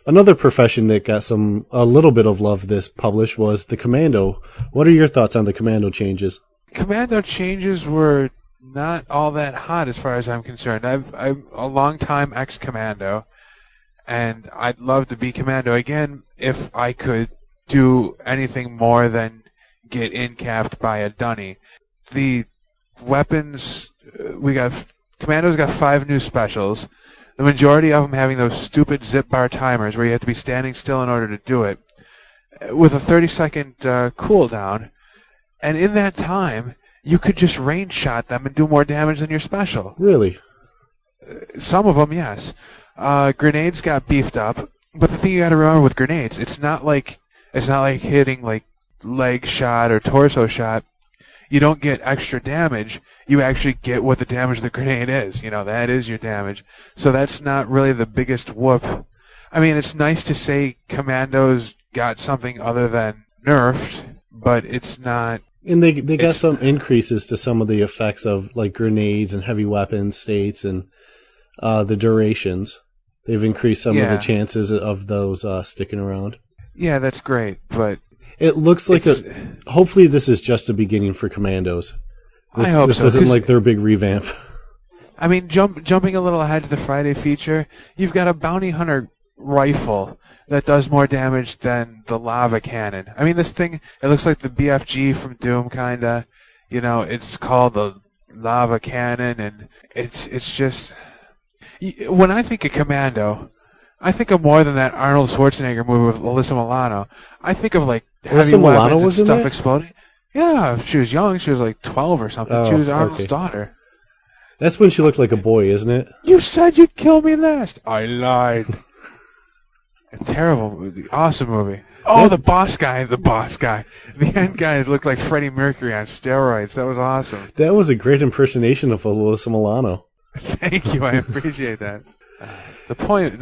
Another profession that got a little bit of love this published was the Commando. What are your thoughts on the Commando changes? Commando changes were not all that hot as far as I'm concerned. I'm a long time ex-Commando, and I'd love to be Commando again if I could do anything more than get in-capped by a dunny. The weapons, Commando's got 5 new specials, the majority of them having those stupid zip bar timers where you have to be standing still in order to do it, with a 30-second cooldown, and in that time, you could just range shot them and do more damage than your special. Really? Some of them, yes. Grenades got beefed up, but the thing you got to remember with grenades, it's not like hitting like leg shot or torso shot. You don't get extra damage. You actually get what the damage of the grenade is. That is your damage. So that's not really the biggest whoop. I mean, it's nice to say Commandos got something other than nerfed, but it's not. And they got some increases to some of the effects of like grenades and heavy weapon states and the durations. They've increased some of the chances of those sticking around. Yeah, that's great, but it looks like hopefully this is just a beginning for Commandos. I hope this so. isn't like their big revamp. I mean, jumping a little ahead to the Friday feature, you've got a bounty hunter rifle that does more damage than the lava cannon. I mean, this thing, it looks like the BFG from Doom, kinda. It's called the lava cannon, and it's just. When I think of Commando, I think of more than that Arnold Schwarzenegger movie with Alyssa Milano. I think of like heavy weapons and stuff exploding. Yeah, she was young. She was like 12 or something. She was Arnold's daughter. That's when she looked like a boy, isn't it? You said you'd kill me last. I lied. A terrible movie. Awesome movie. Oh, the boss guy. The end guy looked like Freddie Mercury on steroids. That was awesome. That was a great impersonation of Alyssa Milano. Thank you. I appreciate that. The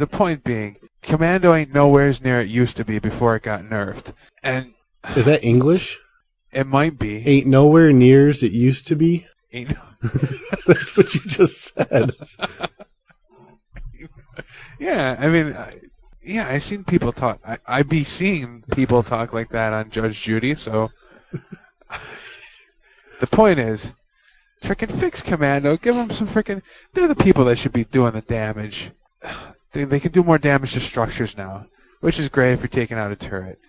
point being, Commando ain't nowhere near it used to be before it got nerfed. And is that English? It might be. Ain't nowhere near as it used to be? That's what you just said. Yeah, I mean, Yeah, I've seen people talk. I be seeing people talk like that on Judge Judy. So the point is, frickin' fix Commando. Give them some frickin'. They're the people that should be doing the damage. They can do more damage to structures now, which is great if you're taking out a turret.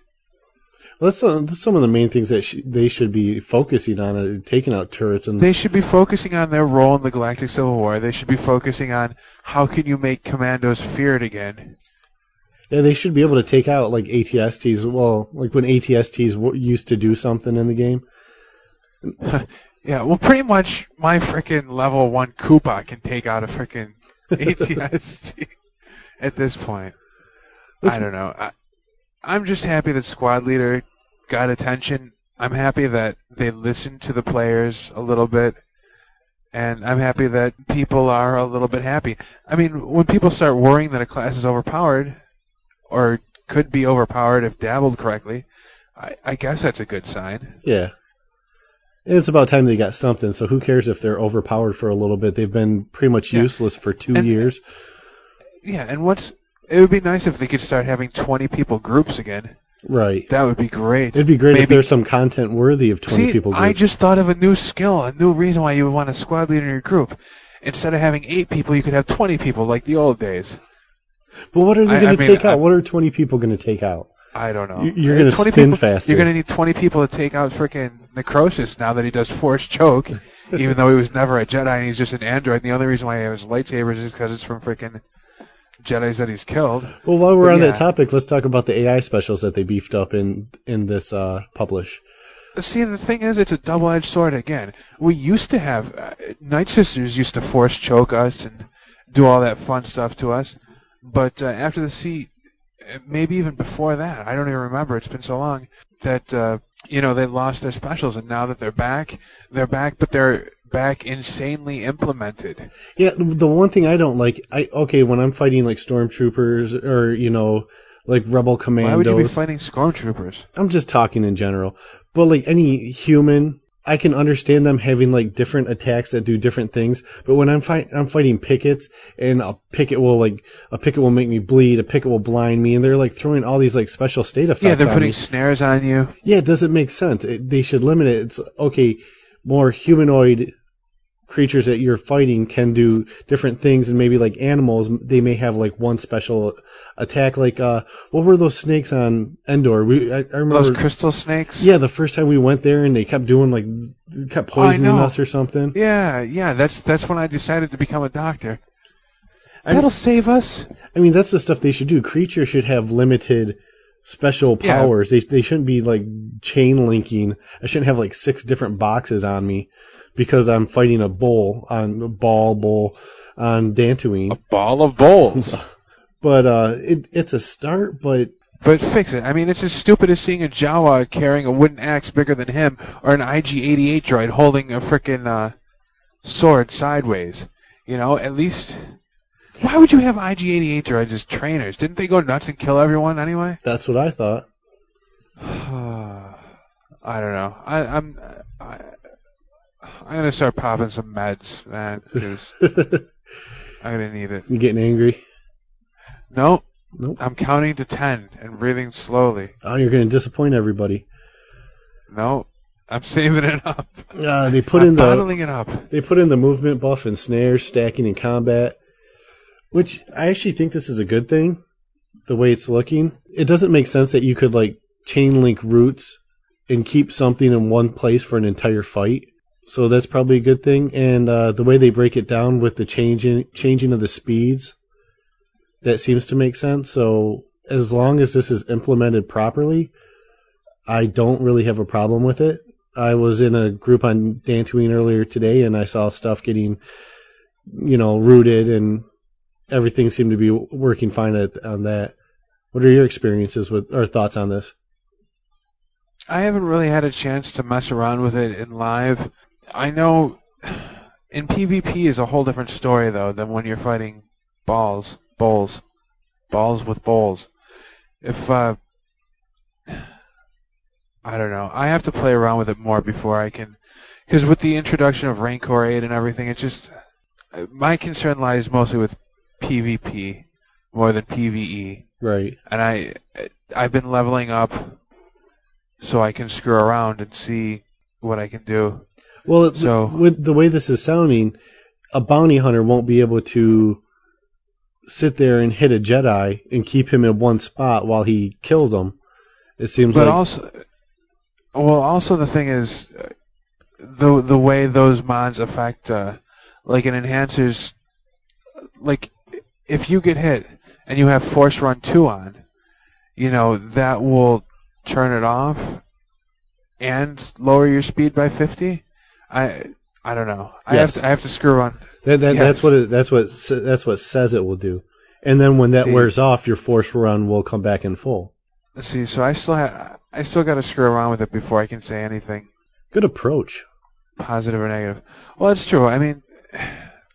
Well, that's some of the main things that they should be focusing on, taking out turrets. And they should be focusing on their role in the Galactic Civil War. They should be focusing on how can you make commandos feared again. Yeah, they should be able to take out like ATSTs. Well, like when ATSTs used to do something in the game. Yeah, well, pretty much my frickin' level 1 Koopa can take out a frickin' ATST at this point. I don't know. I'm just happy that Squad Leader got attention. I'm happy that they listened to the players a little bit. And I'm happy that people are a little bit happy. I mean, when people start worrying that a class is overpowered, or could be overpowered if dabbled correctly, I guess that's a good sign. Yeah. And it's about time they got something, so who cares if they're overpowered for a little bit? They've been pretty much useless for 2 years. Yeah, and it would be nice if they could start having 20 people groups again. Right. That would be great. It'd be great if there's some content worthy of 20 people groups. I just thought of a new skill, a new reason why you would want a squad leader in your group. Instead of having 8 people, you could have 20 people like the old days. But what are they going to take out? What are 20 people going to take out? I don't know. You're going to spin faster. You're going to need 20 people to take out frickin' Necrosis now that he does Force Choke, even though he was never a Jedi and he's just an android. And the only reason why he has lightsabers is because it's from frickin' Jedis that he's killed. Well, while we're on that topic, let's talk about the AI specials that they beefed up in this publish. See, the thing is, it's a double-edged sword again. We used to have... Night Sisters used to Force Choke us and do all that fun stuff to us. But after the seat, maybe even before that, I don't even remember, it's been so long, that, they lost their specials, and now that they're back, but they're back insanely implemented. Yeah, the one thing I don't like, when I'm fighting, like, stormtroopers, or, like, rebel commandos... Why would you be fighting stormtroopers? I'm just talking in general. But, like, any human... I can understand them having like different attacks that do different things, but when I'm fighting pickets, and a picket will make me bleed, a picket will blind me, and they're like throwing all these like special state effects. Yeah, they're putting snares on you. Yeah, it doesn't make sense. They should limit it. It's okay. More humanoid creatures that you're fighting can do different things, and maybe like animals, they may have like one special attack. Like what were those snakes on Endor? I remember those crystal snakes. Yeah, the first time we went there, and they kept poisoning us or something. Yeah. That's when I decided to become a doctor. That'll save us. I mean, that's the stuff they should do. Creatures should have limited special powers. Yeah. They shouldn't be like chain linking. I shouldn't have like 6 different boxes on me because I'm fighting a ball on Dantooine. A ball of bowls. But it's a start, but fix it. I mean, it's as stupid as seeing a Jawa carrying a wooden axe bigger than him, or an IG-88 droid holding a frickin' sword sideways. At least... Why would you have IG-88 droids as trainers? Didn't they go nuts and kill everyone anyway? That's what I thought. I don't know. I'm gonna start popping some meds, man, because I'm gonna need it. You getting angry? Nope. I'm counting to 10 and breathing slowly. Oh, you're gonna disappoint everybody. No, I'm saving it up. They put bottling it up. They put in the movement buff and snares, stacking in combat, which I actually think this is a good thing. The way it's looking, it doesn't make sense that you could like chain link routes and keep something in one place for an entire fight. So that's probably a good thing. And the way they break it down with the changing of the speeds, that seems to make sense. So as long as this is implemented properly, I don't really have a problem with it. I was in a group on Dantooine earlier today, and I saw stuff getting, rooted, and everything seemed to be working fine on that. What are your experiences or thoughts on this? I haven't really had a chance to mess around with it in live. I know in PvP is a whole different story, though, than when you're fighting balls with bowls. If, I don't know. I have to play around with it more before I can... Because with the introduction of Rancor 8 and everything, it just... My concern lies mostly with PvP. more than PvE. Right. And I've been leveling up so I can screw around and see what I can do. Well, So- with the way this is sounding, a bounty hunter won't be able to sit there and hit a Jedi and keep him in one spot while he kills him. It seems But like also the thing is, the way those mods affect, like an enhancer's, like if you get hit and you have Force Run 2 on, that will turn it off and lower your speed by 50. I don't know. Yes. I have to screw on. that's Yes. that's what says it will do. And then when that See. wears off, your force run will come back in full. See, so I still got to screw around with it before I can say anything Good approach. positive or negative. Well, it's true. I mean,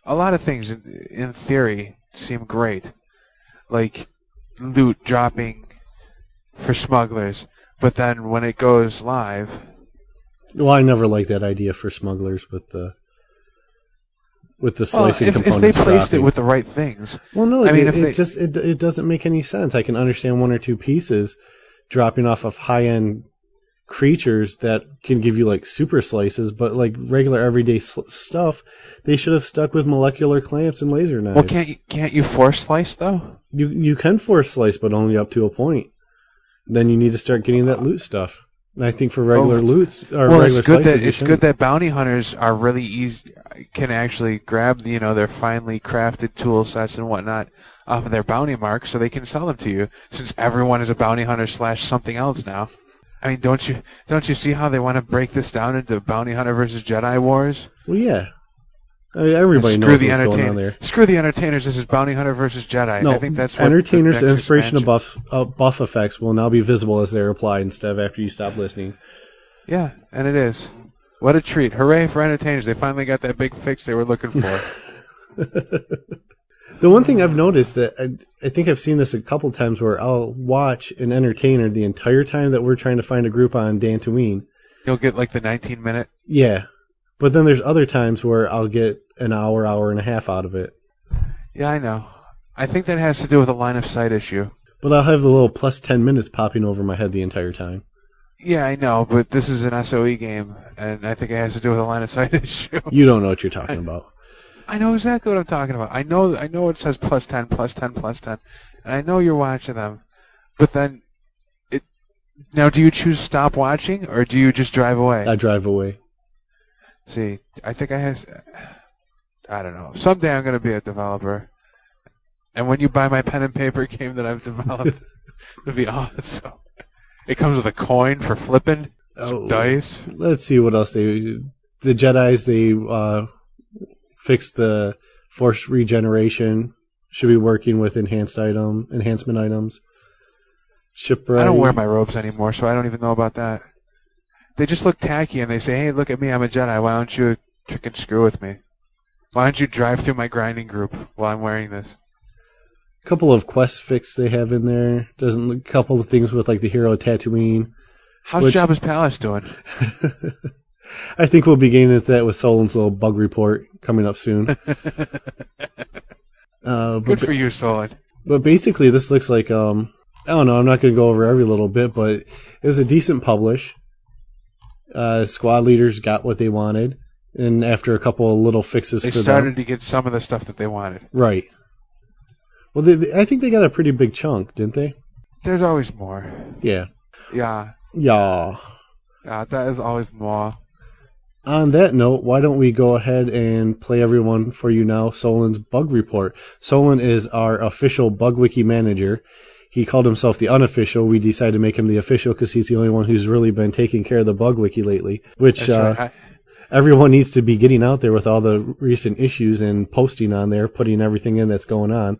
a lot of things in theory seem great, like loot dropping for smugglers, but then when it goes live, Well, I never liked that idea for smugglers with the slicing if components they placed dropping. it with the right things, Well, no, I mean, if it doesn't make any sense. I can understand one or two pieces dropping off of high-end creatures that can give you like super slices, but like regular everyday stuff, they should have stuck with molecular clamps and laser knives. well, can't you force slice though? You can force slice, but only up to a point. Then you need to start getting that loot stuff. And I think for regular loots or Well, regular it's good slices, that it's good that bounty hunters are really easy, can actually grab their finely crafted tool sets and whatnot off of their bounty mark, so they can sell them to you. Since everyone is a bounty hunter / something else now. I mean, don't you see how they want to break this down into bounty hunter versus Jedi wars? Well, yeah. I mean, everybody knows what's going on there. Screw the entertainers. This is bounty hunter versus Jedi. No, I think that's what entertainers' the next inspiration expansion- buff effects will now be visible as they're applied instead of after you stop listening. Yeah, and it is. What a treat! Hooray for entertainers! They finally got that big fix they were looking for. The one thing I've noticed, that I think I've seen this a couple times, where I'll watch an entertainer the entire time that we're trying to find a group on Dantooine. You'll get like the 19-minute. Yeah. But then there's other times where I'll get an hour and a half out of it. Yeah, I know. I think that has to do with a line of sight issue. But I'll have the little plus 10 minutes popping over my head the entire time. Yeah, I know, but this is an SOE game, and I think it has to do with a line of sight issue. You don't know what you're talking about. I know exactly what I'm talking about. I know it says plus 10, plus 10, plus 10, and I know you're watching them, but then now do you choose stop watching, or do you just drive away? I drive away. See, I think I don't know. Someday I'm going to be a developer, and when you buy my pen and paper game that I've developed, it'll be awesome. It comes with a coin for flipping, some dice. Let's see what else the Jedis, they fixed the force regeneration. Should be working with enhancement items. Shipwright. I don't wear my robes anymore, so I don't even know about that. They just look tacky, and they say, "Hey, look at me, I'm a Jedi. Why don't you freaking screw with me? Why don't you drive through my grinding group while I'm wearing this?" A couple of quest fix they have in there. A couple of things with like the hero Tatooine. How's Jabba's Palace doing? I think we'll be getting into that with Solon's little bug report coming up soon. Good for you, Solon. But basically, this looks like I don't know. I'm not going to go over every little bit, but it was a decent publish. Squad leaders got what they wanted, and after a couple of little fixes, They for started them, to get some of the stuff that they wanted. right. Well, I think they got a pretty big chunk, didn't they? There's always more. Yeah. Yeah, that is always more. On that note, why don't we go ahead and play everyone for you now Solon's bug report. Solon is our official bug wiki manager. He called himself the unofficial. We decided to make him the official because he's the only one who's really been taking care of the bug wiki lately, which That's right. everyone needs to be getting out there with all the recent issues and posting on there, putting everything in that's going on.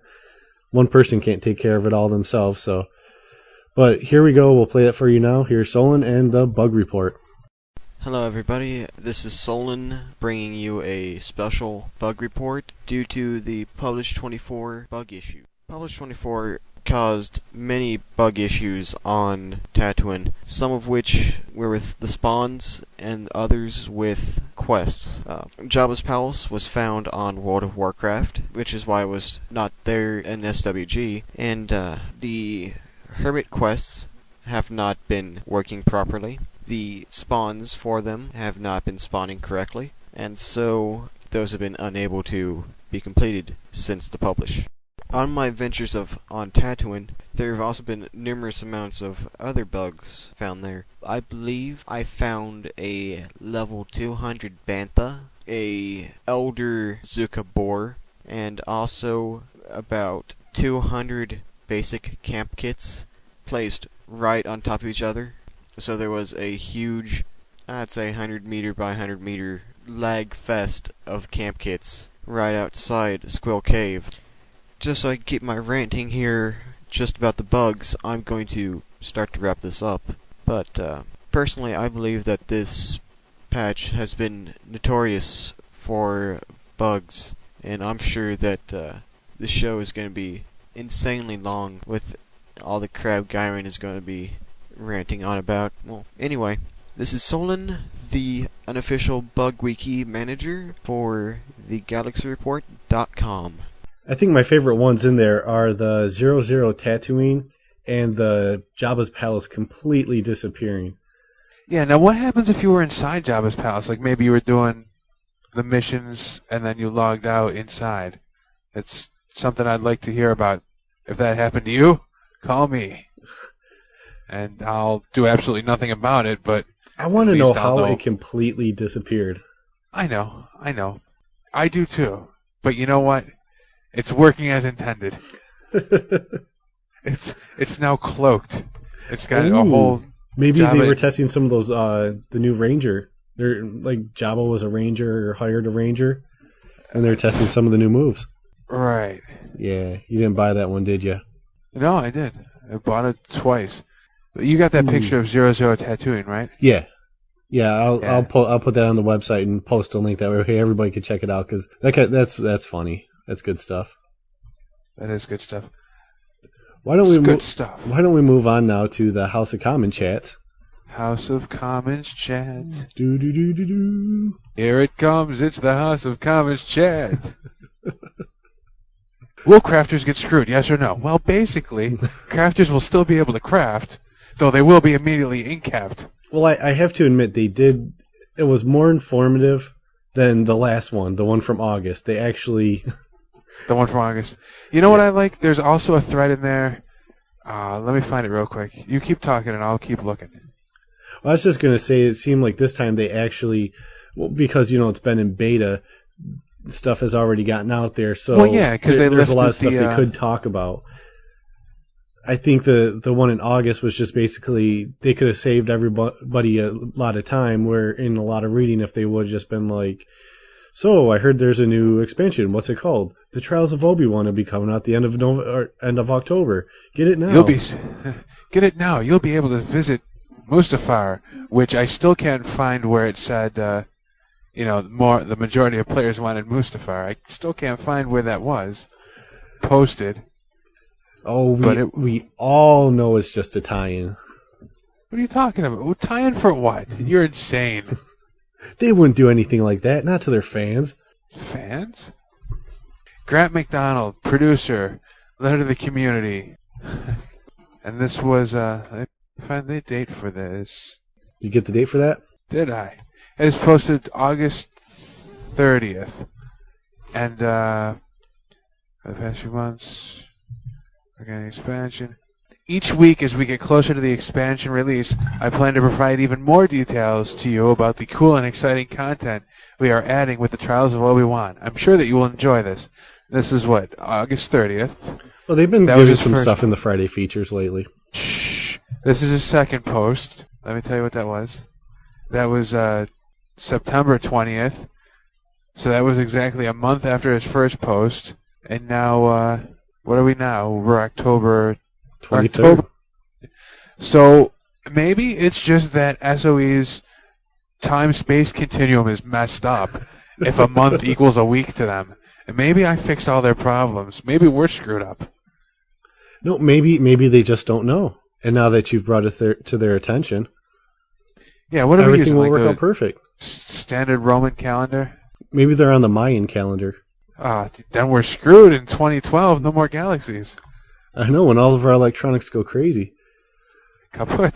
One person can't take care of it all themselves, so. But here we go. We'll play it for you now. Here's Solon and the bug report. Hello everybody, this is Solon bringing you a special bug report due to the Publish 24 bug issue. Publish 24 caused many bug issues on Tatooine, some of which were with the spawns and others with quests. Jabba's Palace was found on World of Warcraft, which is why it was not there in SWG, and the hermit quests have not been working properly. The spawns for them have not been spawning correctly, and so those have been unable to be completed since the publish. On my adventures on Tatooine, there have also been numerous amounts of other bugs found there. I believe I found a level 200 Bantha, a Elder Zuka Boar, and also about 200 basic camp kits placed right on top of each other. So there was a huge, I'd say 100 meter by 100 meter lag fest of camp kits right outside Squill Cave. Just so I can keep my ranting here just about the bugs, I'm going to start to wrap this up. But personally, I believe that this patch has been notorious for bugs, and I'm sure that this show is going to be insanely long with all the crap Gyron is going to be ranting on about. Well, anyway, this is Solon, the unofficial Bug Wiki manager for the GalaxyReport.com. I think my favorite ones in there are the 00 Tatooine and the Jabba's Palace completely disappearing. Yeah, now what happens if you were inside Jabba's Palace? Like maybe you were doing the missions and then you logged out inside. It's something I'd like to hear about. If that happened to you, call me. And I'll do absolutely nothing about it, but I want to know how it completely disappeared. I know. I do too. But you know what? It's working as intended. It's now cloaked. It's got a whole. Maybe Jabba. They were testing some of those. The new Ranger. They're like Jabba was a Ranger or hired a Ranger, and they're testing some of the new moves. Right. Yeah, you didn't buy that one, did you? No, I did. I bought it twice. You got that picture of 00 Tatooine, right? Yeah. I'll put that on the website and post a link that way everybody can check it out because that's funny. That's good stuff. That is good stuff. Why don't we move on now to the House of Commons chats? House of Commons chat. Do. Here it comes. It's the House of Commons chat. Will crafters get screwed? Yes or no? Well, basically, crafters will still be able to craft, though they will be immediately incapped. Well, I have to admit they did. It was more informative than the last one, the one from August. They actually. The one from August. You know what I like? There's also a thread in there. Let me find it real quick. You keep talking and I'll keep looking. Well, I was just going to say it seemed like this time they actually, because it's been in beta, stuff has already gotten out there. So because there's a lot of stuff they could talk about. I think the one in August was just basically they could have saved everybody a lot of time. Where in a lot of reading, if they would have just been like, so I heard there's a new expansion. What's it called? The Trials of Obi-Wan will be coming out the end of October. Get it now. Get it now. You'll be able to visit Mustafar, which I still can't find where it said. The majority of players wanted Mustafar. I still can't find where that was posted. Oh, we all know it's just a tie-in. What are you talking about? Tie-in for what? You're insane. They wouldn't do anything like that, not to their fans. Fans? Grant McDonald, producer, letter to the community. And this was, let me find the date for this. You get the date for that? Did I? It was posted August 30th. And, for the past few months, organic expansion. Each week as we get closer to the expansion release, I plan to provide even more details to you about the cool and exciting content we are adding with the Trials of Obi-Wan. I'm sure that you will enjoy this. This is August 30th. Well, they've been giving some stuff in the Friday features lately. Shh. This is his second post. Let me tell you what that was. That was September 20th. So that was exactly a month after his first post. And now, what are we now? We're October 23rd. So maybe it's just that SOE's time-space continuum is messed up if a month equals a week to them. And maybe I fixed all their problems. Maybe we're screwed up. No, maybe they just don't know. And now that you've brought it to their attention, Yeah, what are we everything using? will Like work the out perfect. standard Roman calendar? Maybe they're on the Mayan calendar. Then we're screwed in 2012. No more galaxies. I know, when all of our electronics go crazy. Kaput.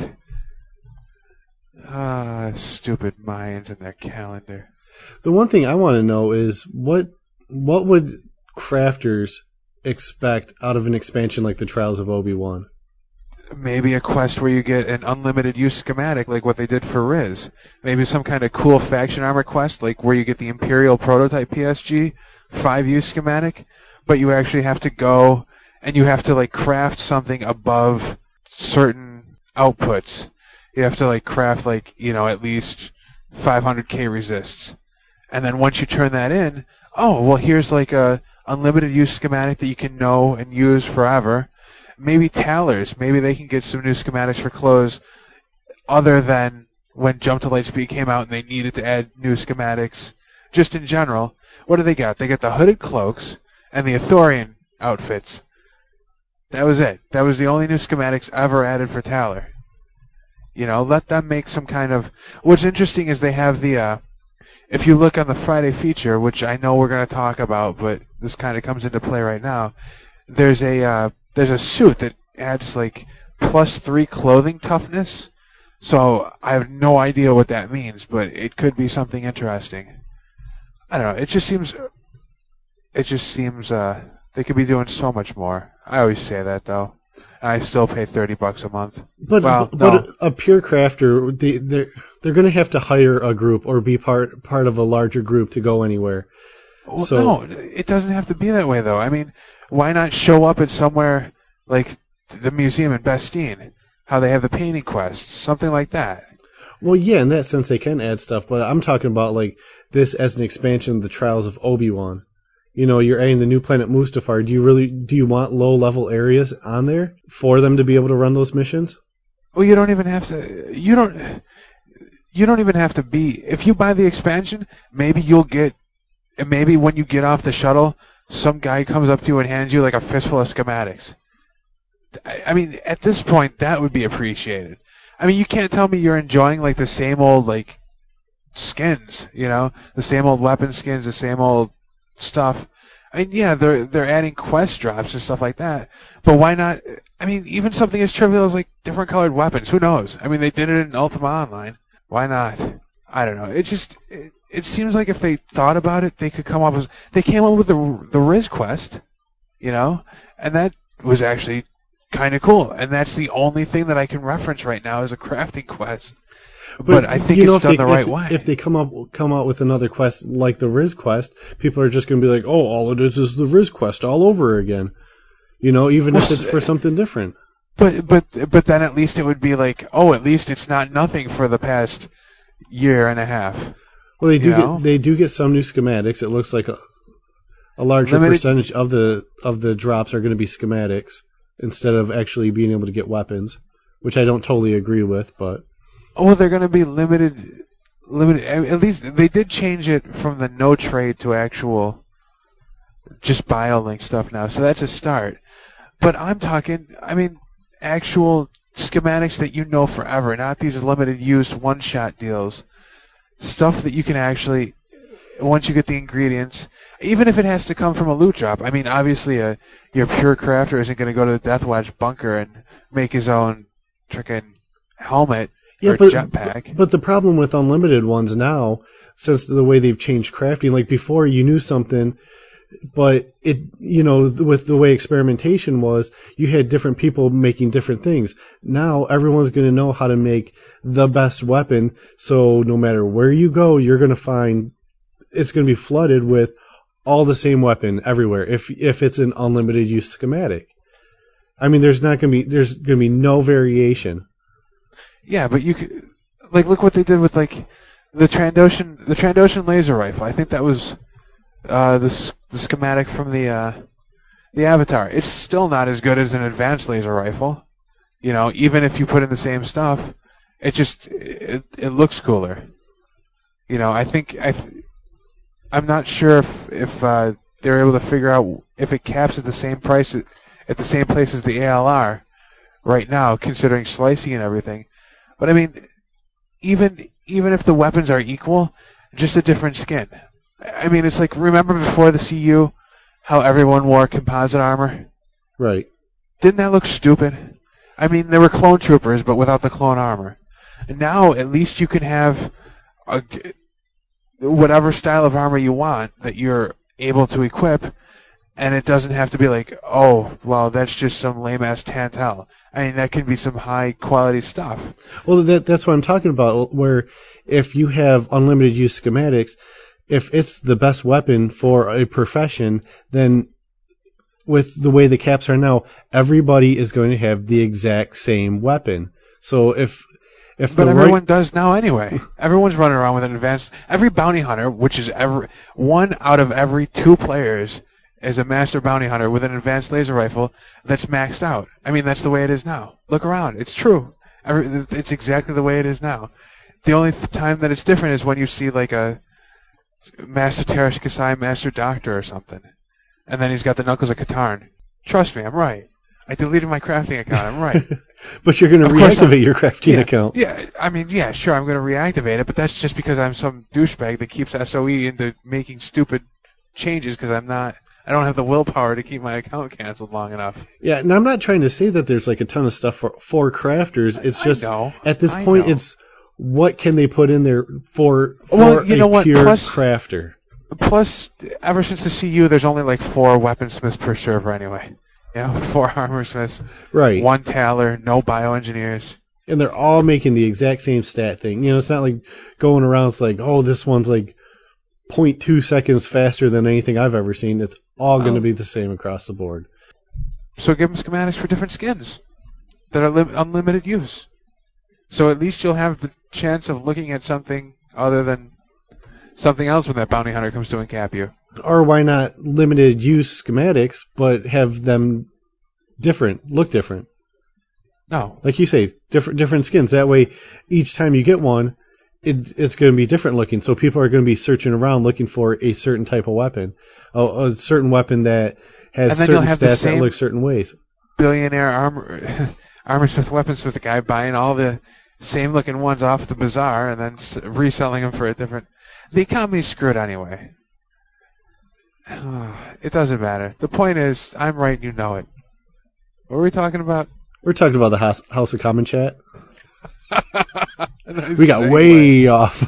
Stupid Mayans and their calendar. The one thing I want to know is what would crafters expect out of an expansion like the Trials of Obi-Wan? Maybe a quest where you get an unlimited use schematic like what they did for Riz. Maybe some kind of cool faction armor quest like where you get the Imperial prototype PSG 5-use schematic, but you actually have to go and you have to like craft something above certain outputs. You have to like craft like, at least 500k resists. And then once you turn that in, here's like a unlimited use schematic that you can know and use forever. Maybe Talers. Maybe they can get some new schematics for clothes other than when Jump to Lightspeed came out and they needed to add new schematics. Just in general, what do they got? They got the hooded cloaks and the Ithorian outfits. That was it. That was the only new schematics ever added for Taler. Let them make some kind of... What's interesting is they have the... if you look on the Friday feature, which I know we're going to talk about, but this kind of comes into play right now, there's a suit that adds like +3 clothing toughness. So I have no idea what that means, but it could be something interesting. I don't know. It just seems they could be doing so much more. I always say that though. I still pay $30 a month. But a pure crafter, they're going to have to hire a group or be part of a larger group to go anywhere. Well, no, it doesn't have to be that way though. I mean, why not show up at somewhere like the museum in Bastille, how they have the painting quests, something like that? Well, yeah, in that sense they can add stuff, but I'm talking about like this as an expansion of the Trials of Obi-Wan. You're adding the new planet Mustafar. Do you want low-level areas on there for them to be able to run those missions? Well, you don't even have to. You don't even have to be. If you buy the expansion, maybe you'll get. And maybe when you get off the shuttle, some guy comes up to you and hands you like a fistful of schematics. I mean, at this point, that would be appreciated. I mean, you can't tell me you're enjoying like the same old like skins, the same old weapon skins, the same old stuff. I mean, yeah, they're adding quest drops and stuff like that, but why not? I mean, even something as trivial as like different colored weapons. Who knows? I mean, they did it in Ultima Online. Why not? I don't know. It seems like if they thought about it, they could come up with. They came up with the Riz quest, and that was actually kind of cool. And that's the only thing that I can reference right now as a crafting quest. But I think it's done the right way. If they come out with another quest like the Riz quest, people are just going to be like, "Oh, all it is the Riz quest all over again," even if it's for something different. But then at least it would be like, oh, at least it's not nothing for the past year and a half. Well, they do get some new schematics. It looks like a larger percentage of the drops are going to be schematics instead of actually being able to get weapons, which I don't totally agree with, but. Oh, they're going to be limited. At least they did change it from the no trade to actual just BioLink stuff now, so that's a start. But I'm talking, actual schematics that forever, not these limited use one-shot deals. Stuff that you can actually, once you get the ingredients, even if it has to come from a loot drop. I mean, obviously, your pure crafter isn't going to go to the Deathwatch bunker and make his own frickin' helmet. Yeah, jetpack. But the problem with unlimited ones now, since the way they've changed crafting, like before you knew something, but with the way experimentation was, you had different people making different things. Now everyone's going to know how to make the best weapon, so no matter where you go, you're going to find it's going to be flooded with all the same weapon everywhere. If it's an unlimited use schematic, there's going to be no variation. Yeah, but you could, look what they did with the Trandoshan laser rifle. I think that was the schematic from the Avatar. It's still not as good as an advanced laser rifle. Even if you put in the same stuff, it looks cooler. I'm not sure if they're able to figure out if it caps at the same price at the same place as the ALR right now, considering slicing and everything. But I mean, even if the weapons are equal, just a different skin. I mean, it's like, remember before the CU, how everyone wore composite armor? Right. Didn't that look stupid? I mean, they were clone troopers, but without the clone armor. And now, at least you can have whatever style of armor you want that you're able to equip, and it doesn't have to be like, oh, well, that's just some lame-ass Tantel. I mean, that can be some high-quality stuff. Well, that's what I'm talking about, where if you have unlimited use schematics, if it's the best weapon for a profession, then with the way the caps are now, everybody is going to have the exact same weapon. So if but everyone does now anyway. Everyone's running around with an advanced. Every bounty hunter, which is one out of every 2 players, is a master bounty hunter with an advanced laser rifle that's maxed out. I mean, that's the way it is now. Look around. It's true. It's exactly the way it is now. The only time that it's different is when you see like a Master Teresh Kasai Master Doctor or something. And then he's got the Knuckles of Katarn. Trust me, I'm right. I deleted my crafting account. I'm right. But you're going to reactivate your crafting account. Yeah, I mean, yeah, sure, I'm going to reactivate it, but that's just because I'm some douchebag that keeps SOE into making stupid changes because I don't have the willpower to keep my account canceled long enough. Yeah, and I'm not trying to say that there's like a ton of stuff for crafters. It's just at this point, it's what can they put in there for pure crafter. Plus, ever since the CU, there's only like 4 weaponsmiths per server anyway. 4 armorsmiths, right? 1 tailor, no bioengineers. And they're all making the exact same stat thing. It's not like going around, it's like, oh, this one's like 0.2 seconds faster than anything I've ever seen. It's all going to be the same across the board. So give them schematics for different skins that are unlimited use. So at least you'll have the chance of looking at something other than something else when that bounty hunter comes to encap you. Or why not limited use schematics, but have them look different? No. Like you say, different skins. That way, each time you get one, it's going to be different looking. So people are going to be searching around looking for a certain type of weapon. A certain weapon that has certain stats that look certain ways. Billionaire armorsmith weaponsmith, the guy buying all the same looking ones off the bazaar and then reselling them for a different... The economy's screwed anyway. It doesn't matter. The point is, I'm right and you know it. What were we talking about? We're talking about the House of Common chat. We got way off.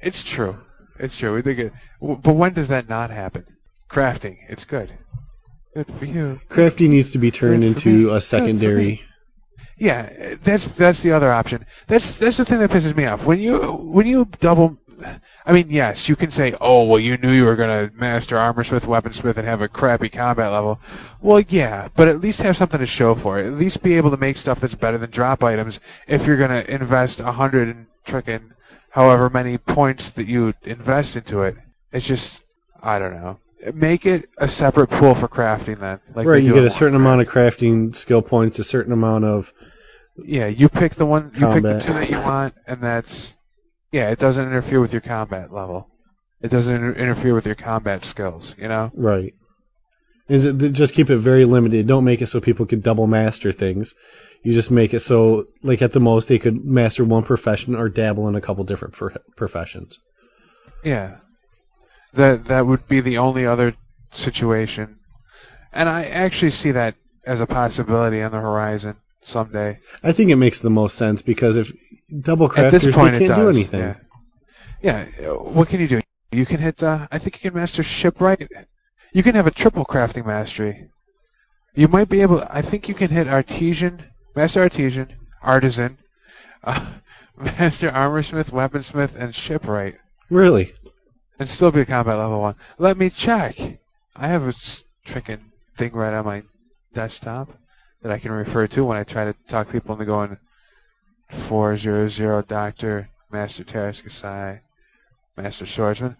It's true. It's true. We think it, but when does that not happen? Crafting. It's good. Good for you. Crafting needs to be turned into a secondary. Yeah, that's the other option. That's the thing that pisses me off. When you double, I mean, yes, you can say, oh, well, you knew you were going to master armorsmith, weaponsmith, and have a crappy combat level. Well, yeah, but at least have something to show for it. At least be able to make stuff that's better than drop items if you're going to invest 100 and frickin' however many points that you invest into it. It's just, I don't know. Make it a separate pool for crafting then. Like right, you get a certain amount of crafting skill points, a certain amount of... Yeah, you pick the one, you pick the 2 that you want, and that's... Yeah, it doesn't interfere with your combat level. It doesn't interfere with your combat skills, you know? Right. And just keep it very limited. Don't make it so people could double master things. You just make it so, like at the most, they could master one profession or dabble in a couple different professions. Yeah. That would be the only other situation. And I actually see that as a possibility on the horizon someday. I think it makes the most sense because if double crafters, they can't do anything. Yeah. What can you do? You can hit, I think you can master shipwright. You can have a triple crafting mastery. You might be able, I think you can hit master artisan, master armorsmith, weaponsmith, and shipwright. Really? And still be a combat level 1. Let me check. I have a freaking thing right on my desktop that I can refer to when I try to talk people into going 400 Doctor, Master Teresh Kasai, Master Swordsman.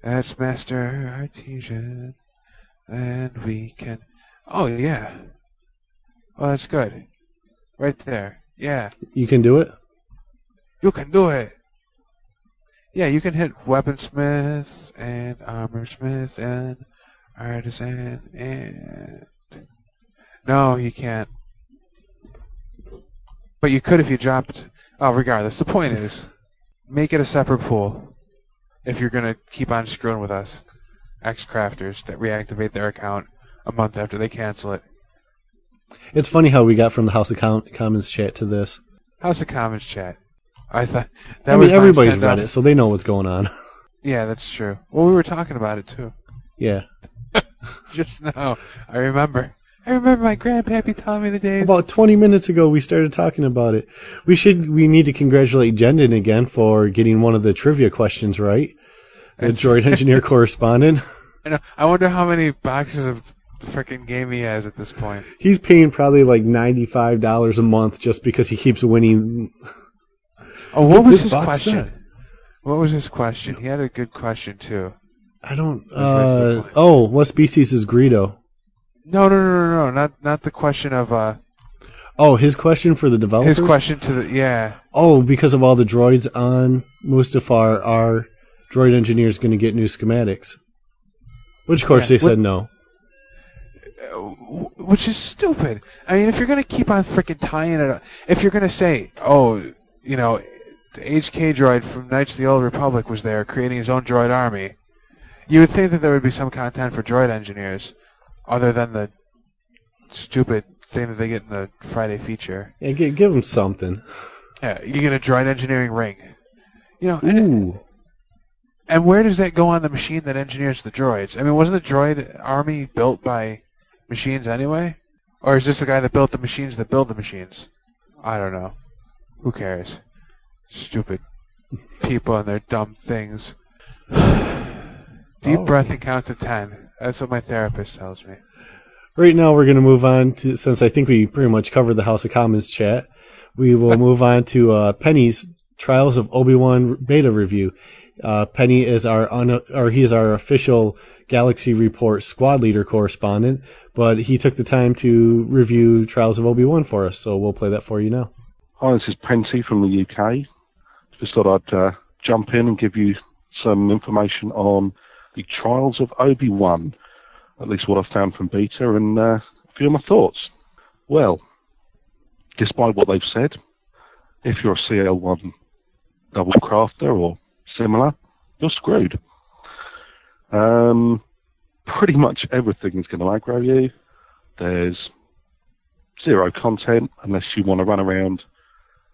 That's Master Artesian. And we can... Oh, yeah. Oh, that's good. Right there. Yeah. You can do it? You can do it. Yeah, you can hit weaponsmith and armorsmith and artisan and No, you can't. But you could if you dropped... Oh, regardless. The point is, make it a separate pool if you're going to keep on screwing with us. Ex-crafters that reactivate their account a month after they cancel it. It's funny how we got from the House of Commons chat to this. House of Commons chat. I thought that I mean, was my everybody's send-off. read it, so they know what's going on. Yeah, that's true. Well, we were talking about it too. Yeah. Just now, I remember. I remember my grandpappy telling me the days. About 20 minutes ago, we started talking about it. We need to congratulate Jendon again for getting one of the trivia questions right. The droid engineer correspondent. I know. I wonder how many boxes of the frickin' game he has at this point. He's paying probably like $95 a month just because he keeps winning. Oh, what was This his box question? set. What was his question? He had a good question too. I don't. right there. What species is Greedo? No, not the question of His question for the developers. his question to the Because of all the droids on Mustafar, are droid engineers going to get new schematics? Which, of course, they said no. Which is stupid. I mean, if you're gonna keep on freaking tying it up, if you're gonna say, the HK droid from Knights of the Old Republic was there creating his own droid army, you would think that there would be some content for droid engineers, other than the stupid thing that they get in the Friday feature. Yeah, give them something. Yeah, you get a droid engineering ring. Ooh. And where does that go on the machine that engineers the droids? I mean, wasn't the droid army built by machines anyway? Or is this the guy that built the machines that build the machines? I don't know. Who cares? Stupid people and their dumb things. Deep breath and count to 10. That's what my therapist tells me. Right now, we're going to move on to, since I think we pretty much covered the House of Commons chat, we will move on to Penny's Trials of Obi-Wan beta review. Penny is he is our official Galaxy Report squad leader correspondent, but he took the time to review Trials of Obi-Wan for us, so we'll play that for you now. Hi, this is Penty from the UK. Just thought I'd jump in and give you some information on the Trials of Obi-Wan, at least what I've found from beta, and a few of my thoughts. Well, despite what they've said, if you're a CL1 double crafter or similar, you're screwed. Pretty much everything is going to aggro you. There's zero content unless you want to run around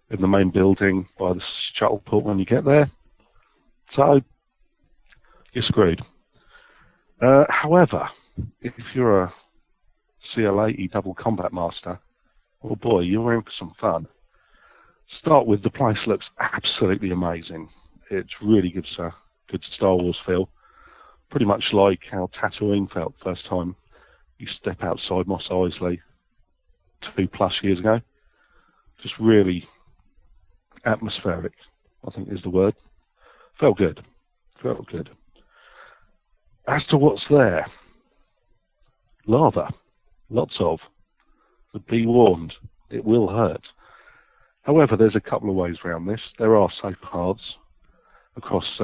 in the main building by the shuttle port when you get there. So, you're screwed. However, if you're a CL80 double combat master, oh boy, you're in for some fun. Start with, the place looks absolutely amazing. It really gives a good Star Wars feel. Pretty much like how Tatooine felt the first time you step outside Mos Eisley 2+ years ago. Just really atmospheric, I think is the word. Felt good. As to what's there, lava, lots of. But be warned, it will hurt. However, there's a couple of ways around this. There are safe paths across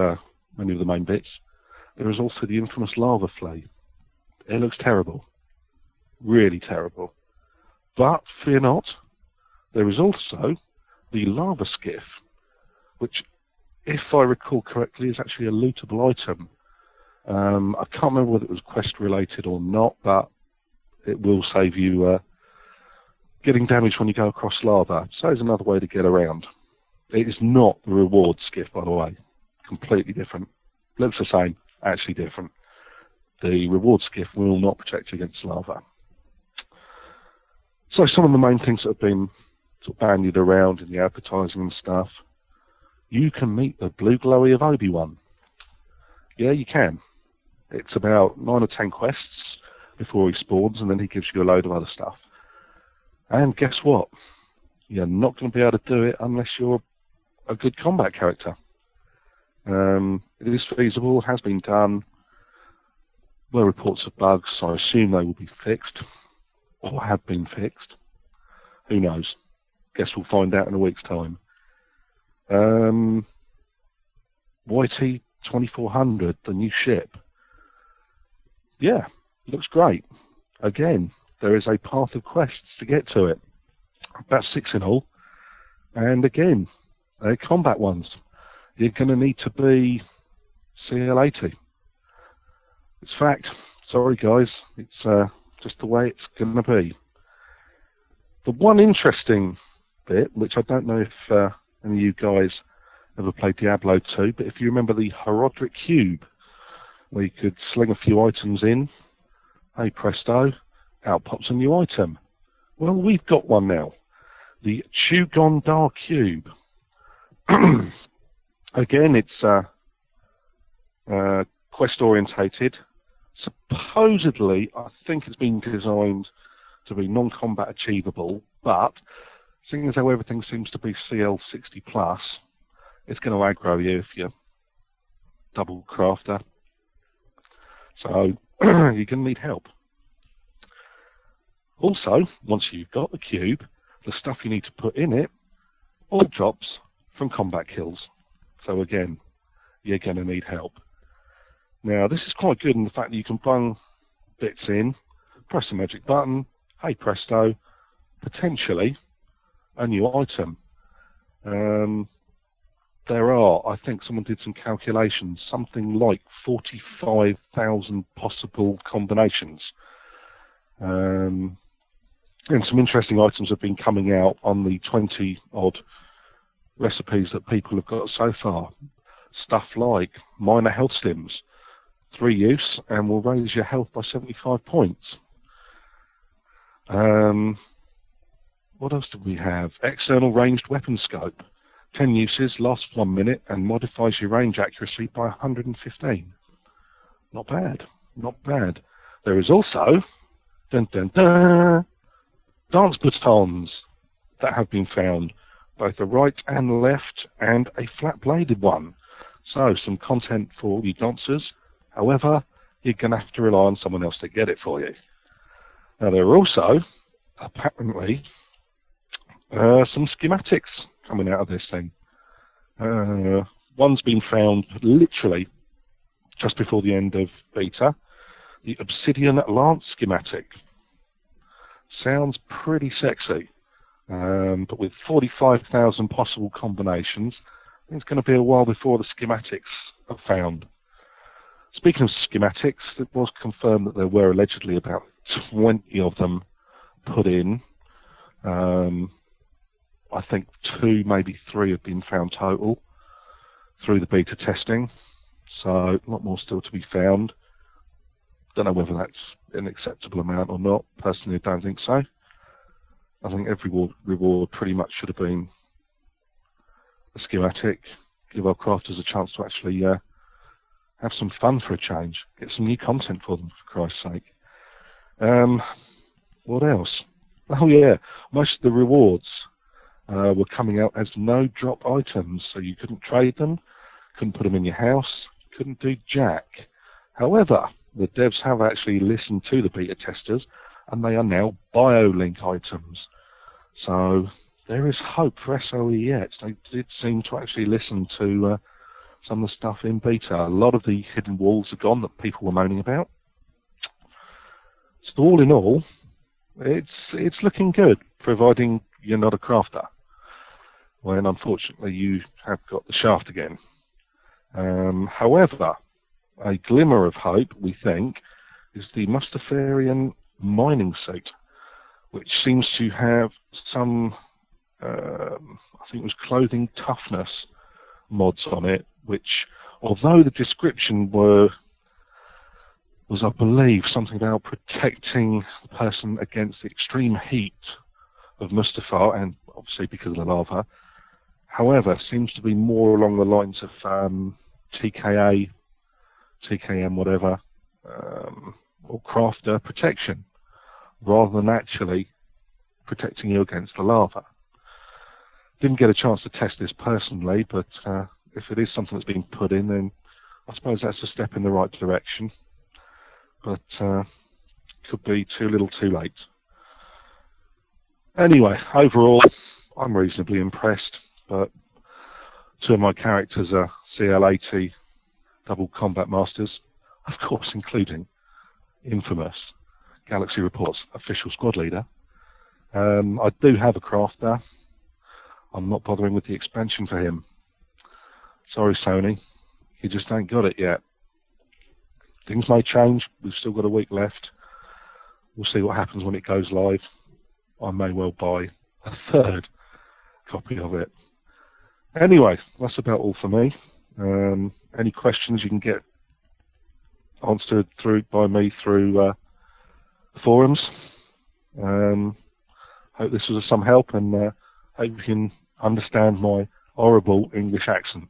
many of the main bits. There is also the infamous lava flea. It looks terrible. Really terrible. But fear not, there is also the lava skiff, which, if I recall correctly, is actually a lootable item. I can't remember whether it was quest related or not, but it will save you getting damaged when you go across lava. So it's another way to get around. It is not the reward skiff, by the way. Completely different. Looks the same, actually different. The reward skiff will not protect you against lava. So some of the main things that have been sort of bandied around in the advertising and stuff. You can meet the blue glowy of Obi-Wan. Yeah, you can. It's about 9 or 10 quests before he spawns, and then he gives you a load of other stuff. And guess what? You're not going to be able to do it unless you're a good combat character. It is feasible, has been done. Were reports of bugs, so I assume they will be fixed, or have been fixed. Who knows? Guess we'll find out in a week's time. YT 2400, the new ship. Yeah, looks great. Again, there is a path of quests to get to it. About 6 in all. And again, they're combat ones. You're going to need to be CL80. It's fact. Sorry, guys. It's just the way it's going to be. The one interesting bit, which I don't know if any of you guys ever played Diablo 2, but if you remember the Horodric Cube, where you could sling a few items in, hey presto, out pops a new item. Well, we've got one now. The Chugon-Dar Cube. Again, it's quest-orientated. Supposedly, I think it's been designed to be non-combat achievable, but seeing as how everything seems to be CL60 plus, it's going to aggro you if you're double crafter. So you're going to need help. Also, once you've got the cube, the stuff you need to put in it all drops from combat kills. So again, you're going to need help. Now, this is quite good in the fact that you can bung bits in, press the magic button, hey presto, potentially a new item. There are, I think someone did some calculations, something like 45,000 possible combinations. And some interesting items have been coming out on the 20-odd recipes that people have got so far. Stuff like minor health stims, 3 use, and will raise your health by 75 points. What else do we have? External ranged weapon scope. 10 uses, lasts 1 minute, and modifies your range accuracy by 115. Not bad. Not bad. There is also dun, dun, dun, dance batons that have been found, both the right and left, and a flat-bladed one. So, some content for all you dancers. However, you're going to have to rely on someone else to get it for you. Now, there are also, apparently, some schematics coming out of this thing. One's been found literally just before the end of beta. The Obsidian Lance schematic. Sounds pretty sexy, but with 45,000 possible combinations, I think it's going to be a while before the schematics are found. Speaking of schematics, it was confirmed that there were allegedly about 20 of them put in. I think 2, maybe 3 have been found total through the beta testing, so a lot more still to be found. Don't know whether that's an acceptable amount or not. Personally, I don't think so. I think every reward pretty much should have been a schematic. Give our crafters a chance to actually have some fun for a change. Get some new content for them, for Christ's sake. What else? Oh yeah, most of the rewards were coming out as no-drop items, so you couldn't trade them, couldn't put them in your house, couldn't do jack. However, the devs have actually listened to the beta testers, and they are now BioLink items. So there is hope for SOE yet. They did seem to actually listen to some of the stuff in beta. A lot of the hidden walls are gone that people were moaning about. So all in all, it's looking good, providing you're not a crafter, when unfortunately you have got the shaft again. However, a glimmer of hope, we think, is the Mustafarian mining suit, which seems to have some, I think it was clothing toughness mods on it, which, although the description was, I believe, something about protecting the person against the extreme heat of Mustafar, and obviously because of the lava, however, seems to be more along the lines of TKA, TKM, whatever, or crafter protection, rather than actually protecting you against the lava. Didn't get a chance to test this personally, but if it is something that's been put in, then I suppose that's a step in the right direction. But could be too little too late. Anyway, overall, I'm reasonably impressed, but 2 of my characters are CL80 double combat masters, of course including infamous Galaxy Report's official squad leader. I do have a crafter. I'm not bothering with the expansion for him. Sorry, Sony. You just ain't got it yet. Things may change. We've still got a week left. We'll see what happens when it goes live. I may well buy a third copy of it. Anyway, that's about all for me. Any questions you can get answered by me through the forums. Hope this was of some help, and hope you can understand my horrible English accent.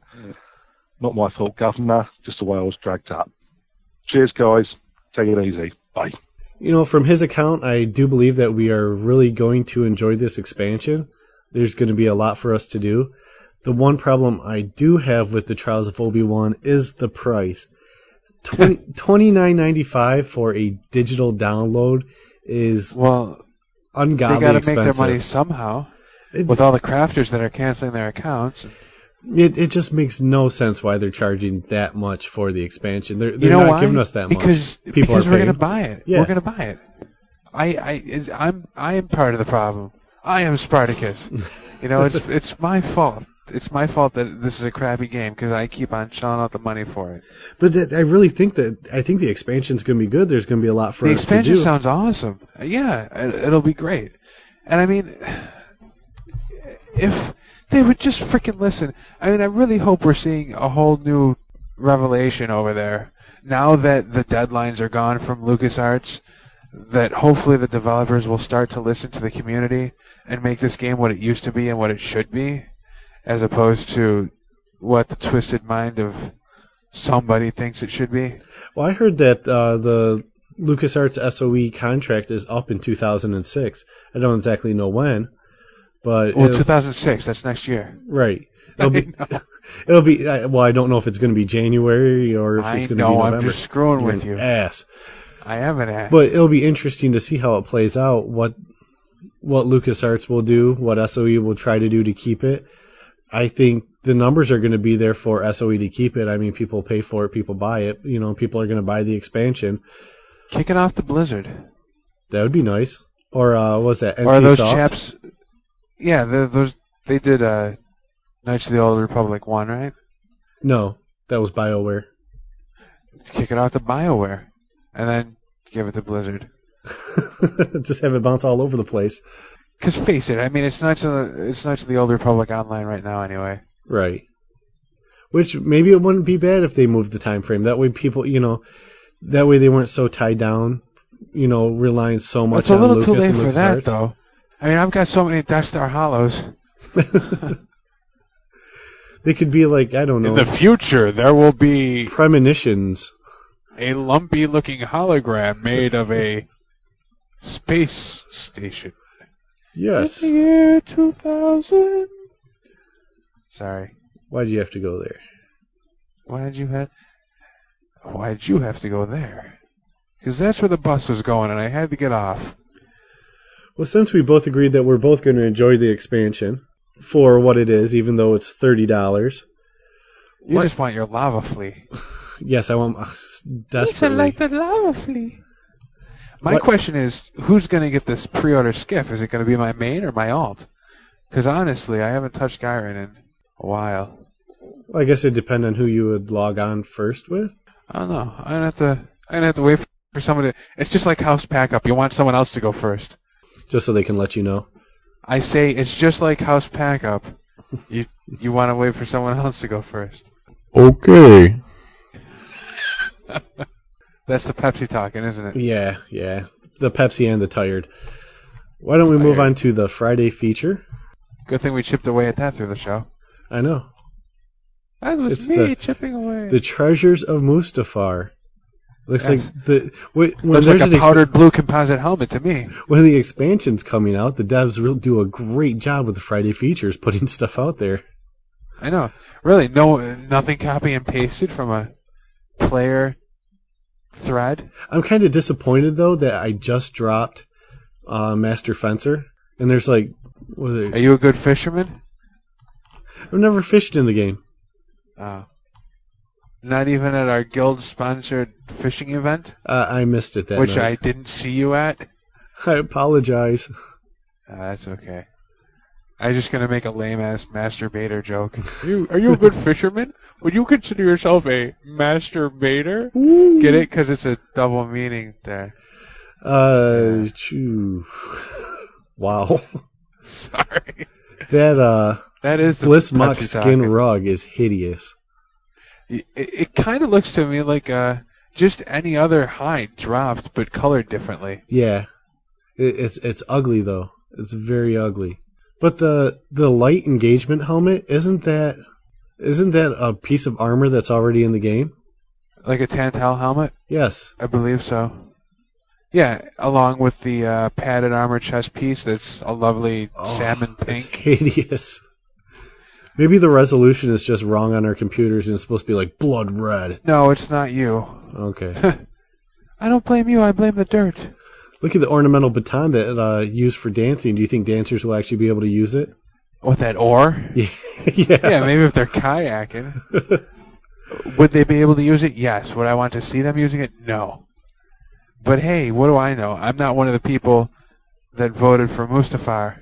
Not my fault, Governor, just the way I was dragged up. Cheers, guys. Take it easy. Bye. From his account, I do believe that we are really going to enjoy this expansion. There's going to be a lot for us to do. The one problem I do have with the Trials of Obi-Wan is the price. $29.95 for a digital download is ungodly they got to expensive. make their money somehow. With all the crafters that are canceling their accounts. It just makes no sense why they're charging that much for the expansion. They're not why? Giving us that much. Because we're going to buy it. Yeah. We're going to buy it. I am part of the problem. I am Spartacus. It's my fault. It's my fault that this is a crappy game because I keep on shelling out the money for it. But I really think the expansion's going to be good. There's going to be a lot for us to do. The expansion sounds awesome. Yeah, it'll be great. And I mean, if they would just freaking listen. I mean, I really hope we're seeing a whole new revelation over there. Now that the deadlines are gone from LucasArts, that hopefully the developers will start to listen to the community and make this game what it used to be and what it should be, as opposed to what the twisted mind of somebody thinks it should be. Well, I heard that the LucasArts SOE contract is up in 2006. I don't exactly know when, but 2006. That's next year. Right. It'll be. Well, I don't know if it's going to be January or if it's going to be November. I'm just screwing with you. Ass. I am an ass. But it'll be interesting to see how it plays out. What LucasArts will do, what SOE will try to do to keep it. I think the numbers are going to be there for SOE to keep it. I mean, people pay for it, people buy it. People are going to buy the expansion. Kick it off to Blizzard. That would be nice. Or what was that? NC or those Soft? chaps. Yeah, they did Knights of the Old Republic 1, right? No, that was BioWare. Kick it off to BioWare, and then give it to Blizzard. Just have it bounce all over the place. Because face it, I mean, it's Knights of the Old Republic Online right now anyway. Right. Which maybe it wouldn't be bad if they moved the time frame. That way people, that way they weren't so tied down, relying so much on Lucas. It's a little too late and for that, Arts. though. I mean, I've got so many Death Star Hollows. They could be like, I don't know. In the future, there will be premonitions. A lumpy-looking hologram made of a space station. Yes. In the year 2000. Sorry. Why'd you have to go there? Why'd you have to go there? Because that's where the bus was going, and I had to get off. Well, since we both agreed that we're both going to enjoy the expansion for what it is, even though it's $30. You just want your lava flea. Yes, I want desperately. Like the lava flea. My question is, who's going to get this pre-order skiff? Is it going to be my main or my alt? Because honestly, I haven't touched Gyron in a while. Well, I guess it depends on who you would log on first with. I don't know. I'm gonna have to wait for someone to. It's just like House Packup. You want someone else to go first, just so they can let you know. I say it's just like House Packup. You want to wait for someone else to go first. Okay. That's the Pepsi talking, isn't it? Yeah. The Pepsi and the tired. Why don't we move on to the Friday feature? Good thing we chipped away at that through the show. I know. That was me chipping away. The Treasures of Mustafar. Looks like looks like a powdered blue composite helmet to me. When the expansion's coming out, the devs will do a great job with the Friday features, putting stuff out there. I know. Really, nothing copy and pasted from a player thread. I'm kind of disappointed though that I just dropped Master Fencer, and there's like, are you a good fisherman? I've never fished in the game. Oh. Not even at our guild-sponsored fishing event, I missed it that which night. I didn't see you at. I apologize. That's okay. I was just gonna make a lame-ass masturbator joke. Are you a good fisherman? Would you consider yourself a masturbator? Get it? Because it's a double meaning there. Wow. Sorry. That is the Bliss Muck touchy skin talking. rug is hideous. It kind of looks to me like just any other hide dropped, but colored differently. Yeah. It's ugly though. It's very ugly. But the light engagement helmet, isn't that a piece of armor that's already in the game? Like a Tantal helmet? Yes. I believe so. Yeah, along with the padded armor chest piece that's a lovely salmon It's pink. hideous. Maybe the resolution is just wrong on our computers and it's supposed to be like blood red. No, it's not you. Okay. I don't blame you, I blame the dirt. Look at the ornamental baton that used for dancing. Do you think dancers will actually be able to use it? With that oar? Yeah. Yeah, maybe if they're kayaking. Would they be able to use it? Yes. Would I want to see them using it? No. But hey, what do I know? I'm not one of the people that voted for Mustafar,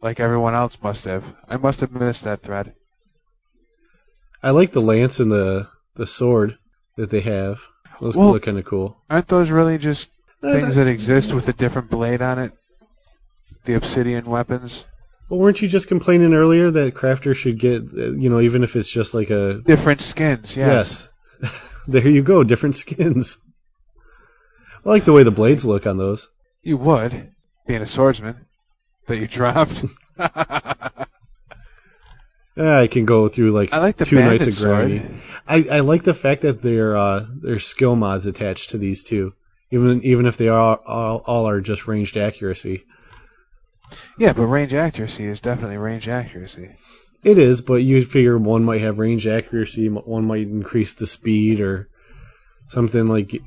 like everyone else must have. I must have missed that thread. I like the lance and the sword that they have. Those look kind of cool. Aren't those really just things that exist with a different blade on it? The obsidian weapons? Well, weren't you just complaining earlier that crafters should get, even if it's just like a... Different skins, yes. There you go, different skins. I like the way the blades look on those. You would, being a swordsman, that you dropped. I can go through like I like the 2 nights of banded grinding. I like the fact that there's skill mods attached to these too, even if they all are just ranged accuracy. Yeah, but range accuracy is definitely range accuracy. It is, but you figure one might have range accuracy, one might increase the speed, or something like.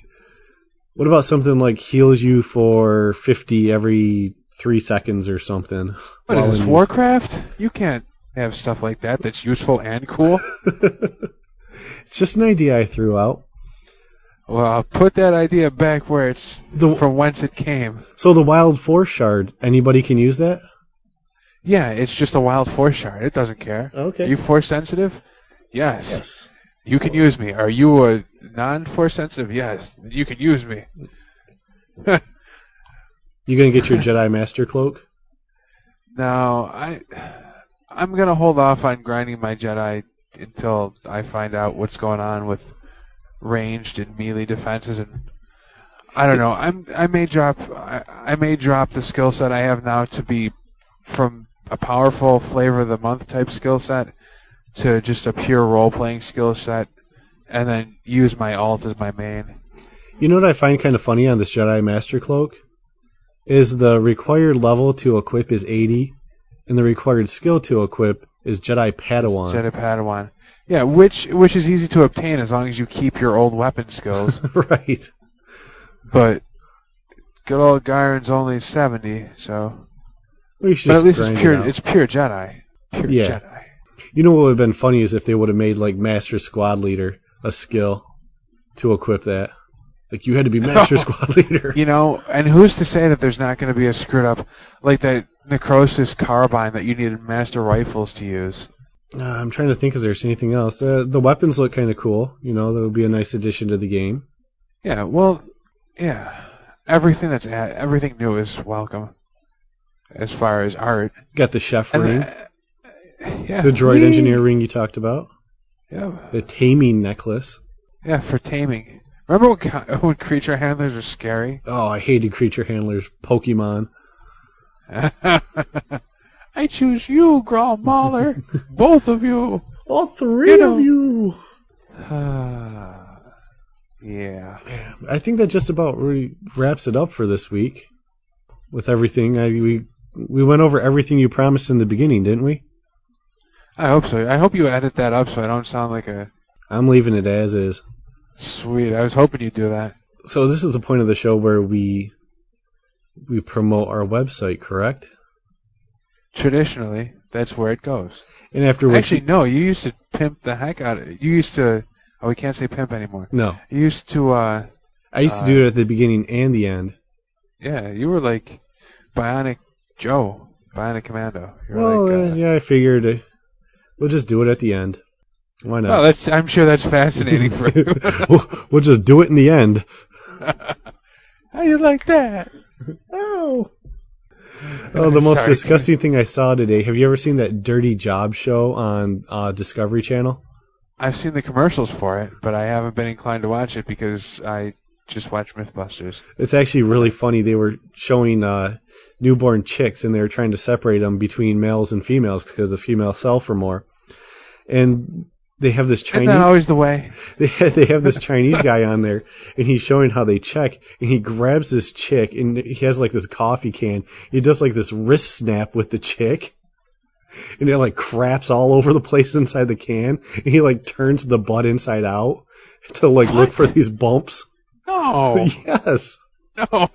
What about something like heals you for 50 every 3 seconds or something? What is this, Warcraft? You can't have stuff like that that's useful and cool. It's just an idea I threw out. Well, I'll put that idea back where it's from whence it came. So the Wild Force Shard, anybody can use that? Yeah, it's just a Wild Force Shard. It doesn't care. Okay. Are you Force sensitive? Yes. Yes. You can use me. Are you a non-Force sensitive? Yes. You can use me. You gonna get your Jedi Master Cloak? No, I'm gonna hold off on grinding my Jedi until I find out what's going on with ranged and melee defenses, and I don't know. I may drop the skill set I have now to be from a powerful flavor of the month type skill set to just a pure role playing skill set, and then use my alt as my main. You know what I find kind of funny on this Jedi Master Cloak is the required level to equip is 80, and the required skill to equip is Jedi Padawan. Jedi Padawan. Yeah, which is easy to obtain as long as you keep your old weapon skills. Right. But good old Gyron's only 70, so. We should But at least grind it's pure. it out. It's pure Jedi. Pure Yeah. Jedi. You know what would have been funny is if they would have made like Master Squad Leader a skill to equip that. Like you had to be Master Squad Leader. You know, and who's to say that there's not going to be a screwed up like that Necrosis carbine that you needed Master Rifles to use? I'm trying to think if there's anything else. The weapons look kind of cool. You know, that would be a nice addition to the game. Yeah, well, yeah. Everything new is welcome as far as art. Got the chef And, ring, yeah, the droid engineer ring you talked about, Yeah, the taming necklace. yeah, for taming. Remember when creature handlers were scary? Oh, I hated creature handlers. Pokemon. I choose you, Grawl Mauler. Both of you. All three of you. Yeah. I think that just about wraps it up for this week. With everything, we went over everything you promised in the beginning, didn't we? I hope so. I hope you edit that up so I don't sound like a... I'm leaving it as is. Sweet. I was hoping you'd do that. So this is the point of the show where we promote our website, correct? Traditionally, that's where it goes. And after which Actually, no. You used to pimp the heck out of it. You used to Oh, we can't say pimp anymore. No. You used to. I used to do it at the beginning and the end. Yeah, you were like Bionic Joe, Bionic Commando. You're Well, like, yeah, I figured we'll just do it at the end. Why not? Well, I'm sure that's fascinating for you. we'll just do it in the end. How you like that? Oh, the most Sorry. disgusting thing I saw today. Have you ever seen that Dirty Job show on Discovery Channel? I've seen the commercials for it, but I haven't been inclined to watch it because I just watch MythBusters. It's actually really funny. They were showing newborn chicks, and they were trying to separate them between males and females because the females sell for more. And they have this Chinese. Isn't that always the way? They have this Chinese guy on there, and he's showing how they check. And he grabs this chick, and he has like this coffee can. He does like this wrist snap with the chick, and it like craps all over the place inside the can. And he like turns the butt inside out to like look for these bumps. No. Yes. No.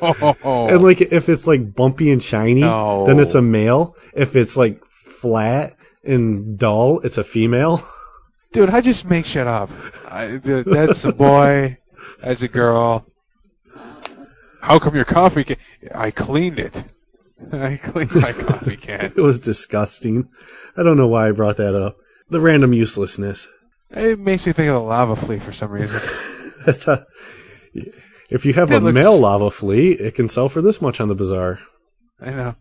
And like if it's like bumpy and shiny, No. then it's a male. If it's like flat and dull, it's a female. Dude, I just make shit up. That's a boy. That's a girl. How come your coffee can... I cleaned it. I cleaned my coffee can. It was disgusting. I don't know why I brought that up. The random uselessness. It makes me think of the lava flea for some reason. That's if you have That a looks- male lava flea, it can sell for this much on the bazaar. I know.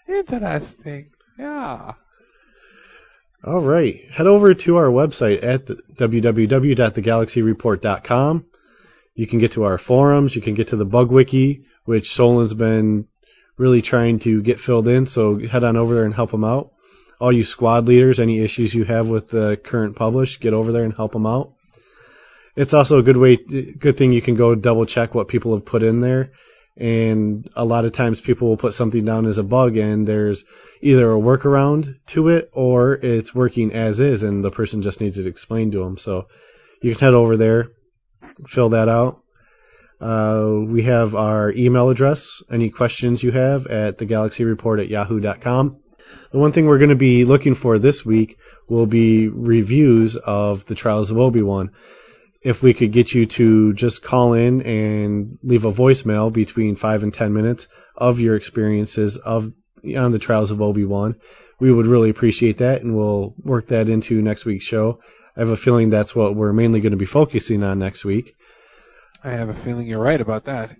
Interesting. Yeah. All right. Head over to our website at www.thegalaxyreport.com. You can get to our forums. You can get to the Bug Wiki, which Solon's been really trying to get filled in, so head on over there and help him out. All you squad leaders, any issues you have with the current publish, get over there and help them out. It's also a good thing you can go double check what people have put in there. And a lot of times people will put something down as a bug and there's either a workaround to it or it's working as is and the person just needs it explained to them. So you can head over there, fill that out. We have our email address, any questions you have, at thegalaxyreport@yahoo.com. The one thing we're going to be looking for this week will be reviews of the Trials of Obi-Wan. If we could get you to just call in and leave a voicemail between 5 and 10 minutes of your experiences on the Trials of Obi-Wan, we would really appreciate that, and we'll work that into next week's show. I have a feeling that's what we're mainly going to be focusing on next week. I have a feeling you're right about that.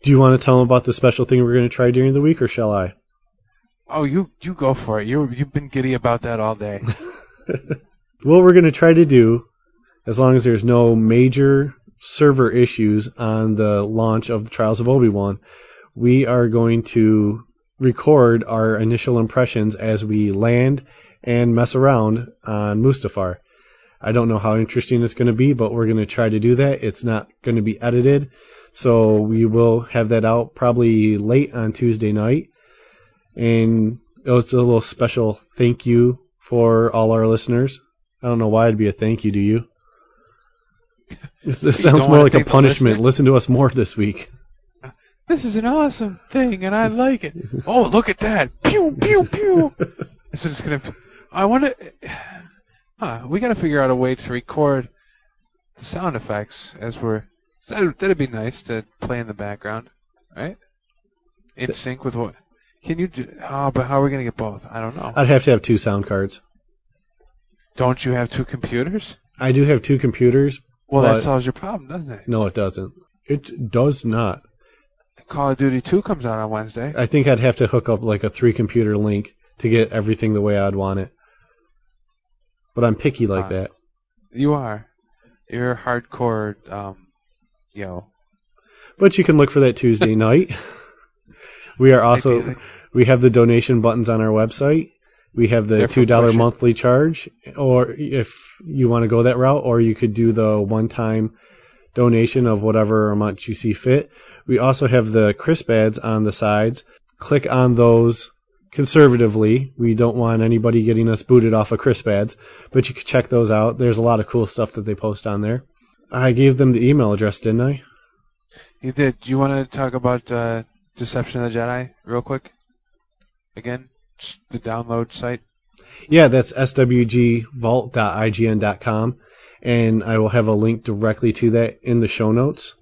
Do you want to tell them about the special thing we're going to try during the week, or shall I? Oh, you go for it. You've been giddy about that all day. What we're going to try to do, as long as there's no major server issues on the launch of the Trials of Obi-Wan, we are going to record our initial impressions as we land and mess around on Mustafar. I don't know how interesting it's going to be, but we're going to try to do that. It's not going to be edited, so we will have that out probably late on Tuesday night. And it's a little special thank you for all our listeners. I don't know why it'd be a thank you, do you? This sounds more like a punishment. Listen to us more this week. This is an awesome thing, and I like it. Oh, look at that! Pew pew pew. That's what it's gonna. I want to. We got to figure out a way to record the sound effects as we're. That'd be nice to play in the background, right? In sync with what? Can you do? Oh, but how are we gonna get both? I don't know. I'd have to have 2 sound cards. Don't you have 2 computers? I do have 2 computers. Well, but that solves your problem, doesn't it? No, it doesn't. It does not. Call of Duty 2 comes out on Wednesday. I think I'd have to hook up like a 3-computer link to get everything the way I'd want it. But I'm picky like that. You are. You're hardcore, But you can look for that Tuesday night. We are also, we have the donation buttons on our website. We have the $2 monthly charge, or if you want to go that route, or you could do the one-time donation of whatever amount you see fit. We also have the crisp ads on the sides. Click on those conservatively. We don't want anybody getting us booted off of crisp ads, but you can check those out. There's a lot of cool stuff that they post on there. I gave them the email address, didn't I? You did. Do you want to talk about Deception of the Jedi real quick? Again? Just the download site? Yeah, that's swgvault.ign.com. and I will have a link directly to that in the show notes.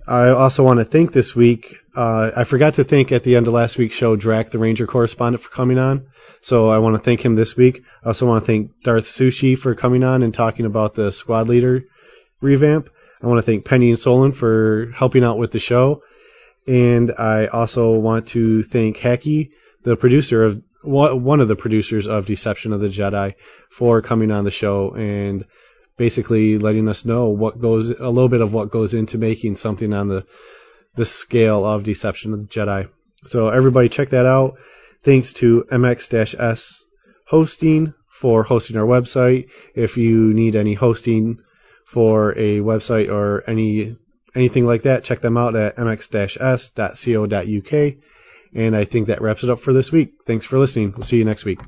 I also want to thank this week, I forgot to thank at the end of last week's show Drac, the Ranger correspondent, for coming on, so I want to thank him this week. I also want to thank Darth Sushi for coming on and talking about the squad leader revamp. I want to thank Penny and Solon for helping out with the show, and I also want to thank Hacky, the producer of one of the producers of Deception of the Jedi, for coming on the show and basically letting us know a little bit of what goes into making something on the scale of Deception of the Jedi. So everybody check that out. Thanks to MX-S Hosting for hosting our website. If you need any hosting for a website or anything like that, check them out at mx-s.co.uk. And I think that wraps it up for this week. Thanks for listening. We'll see you next week.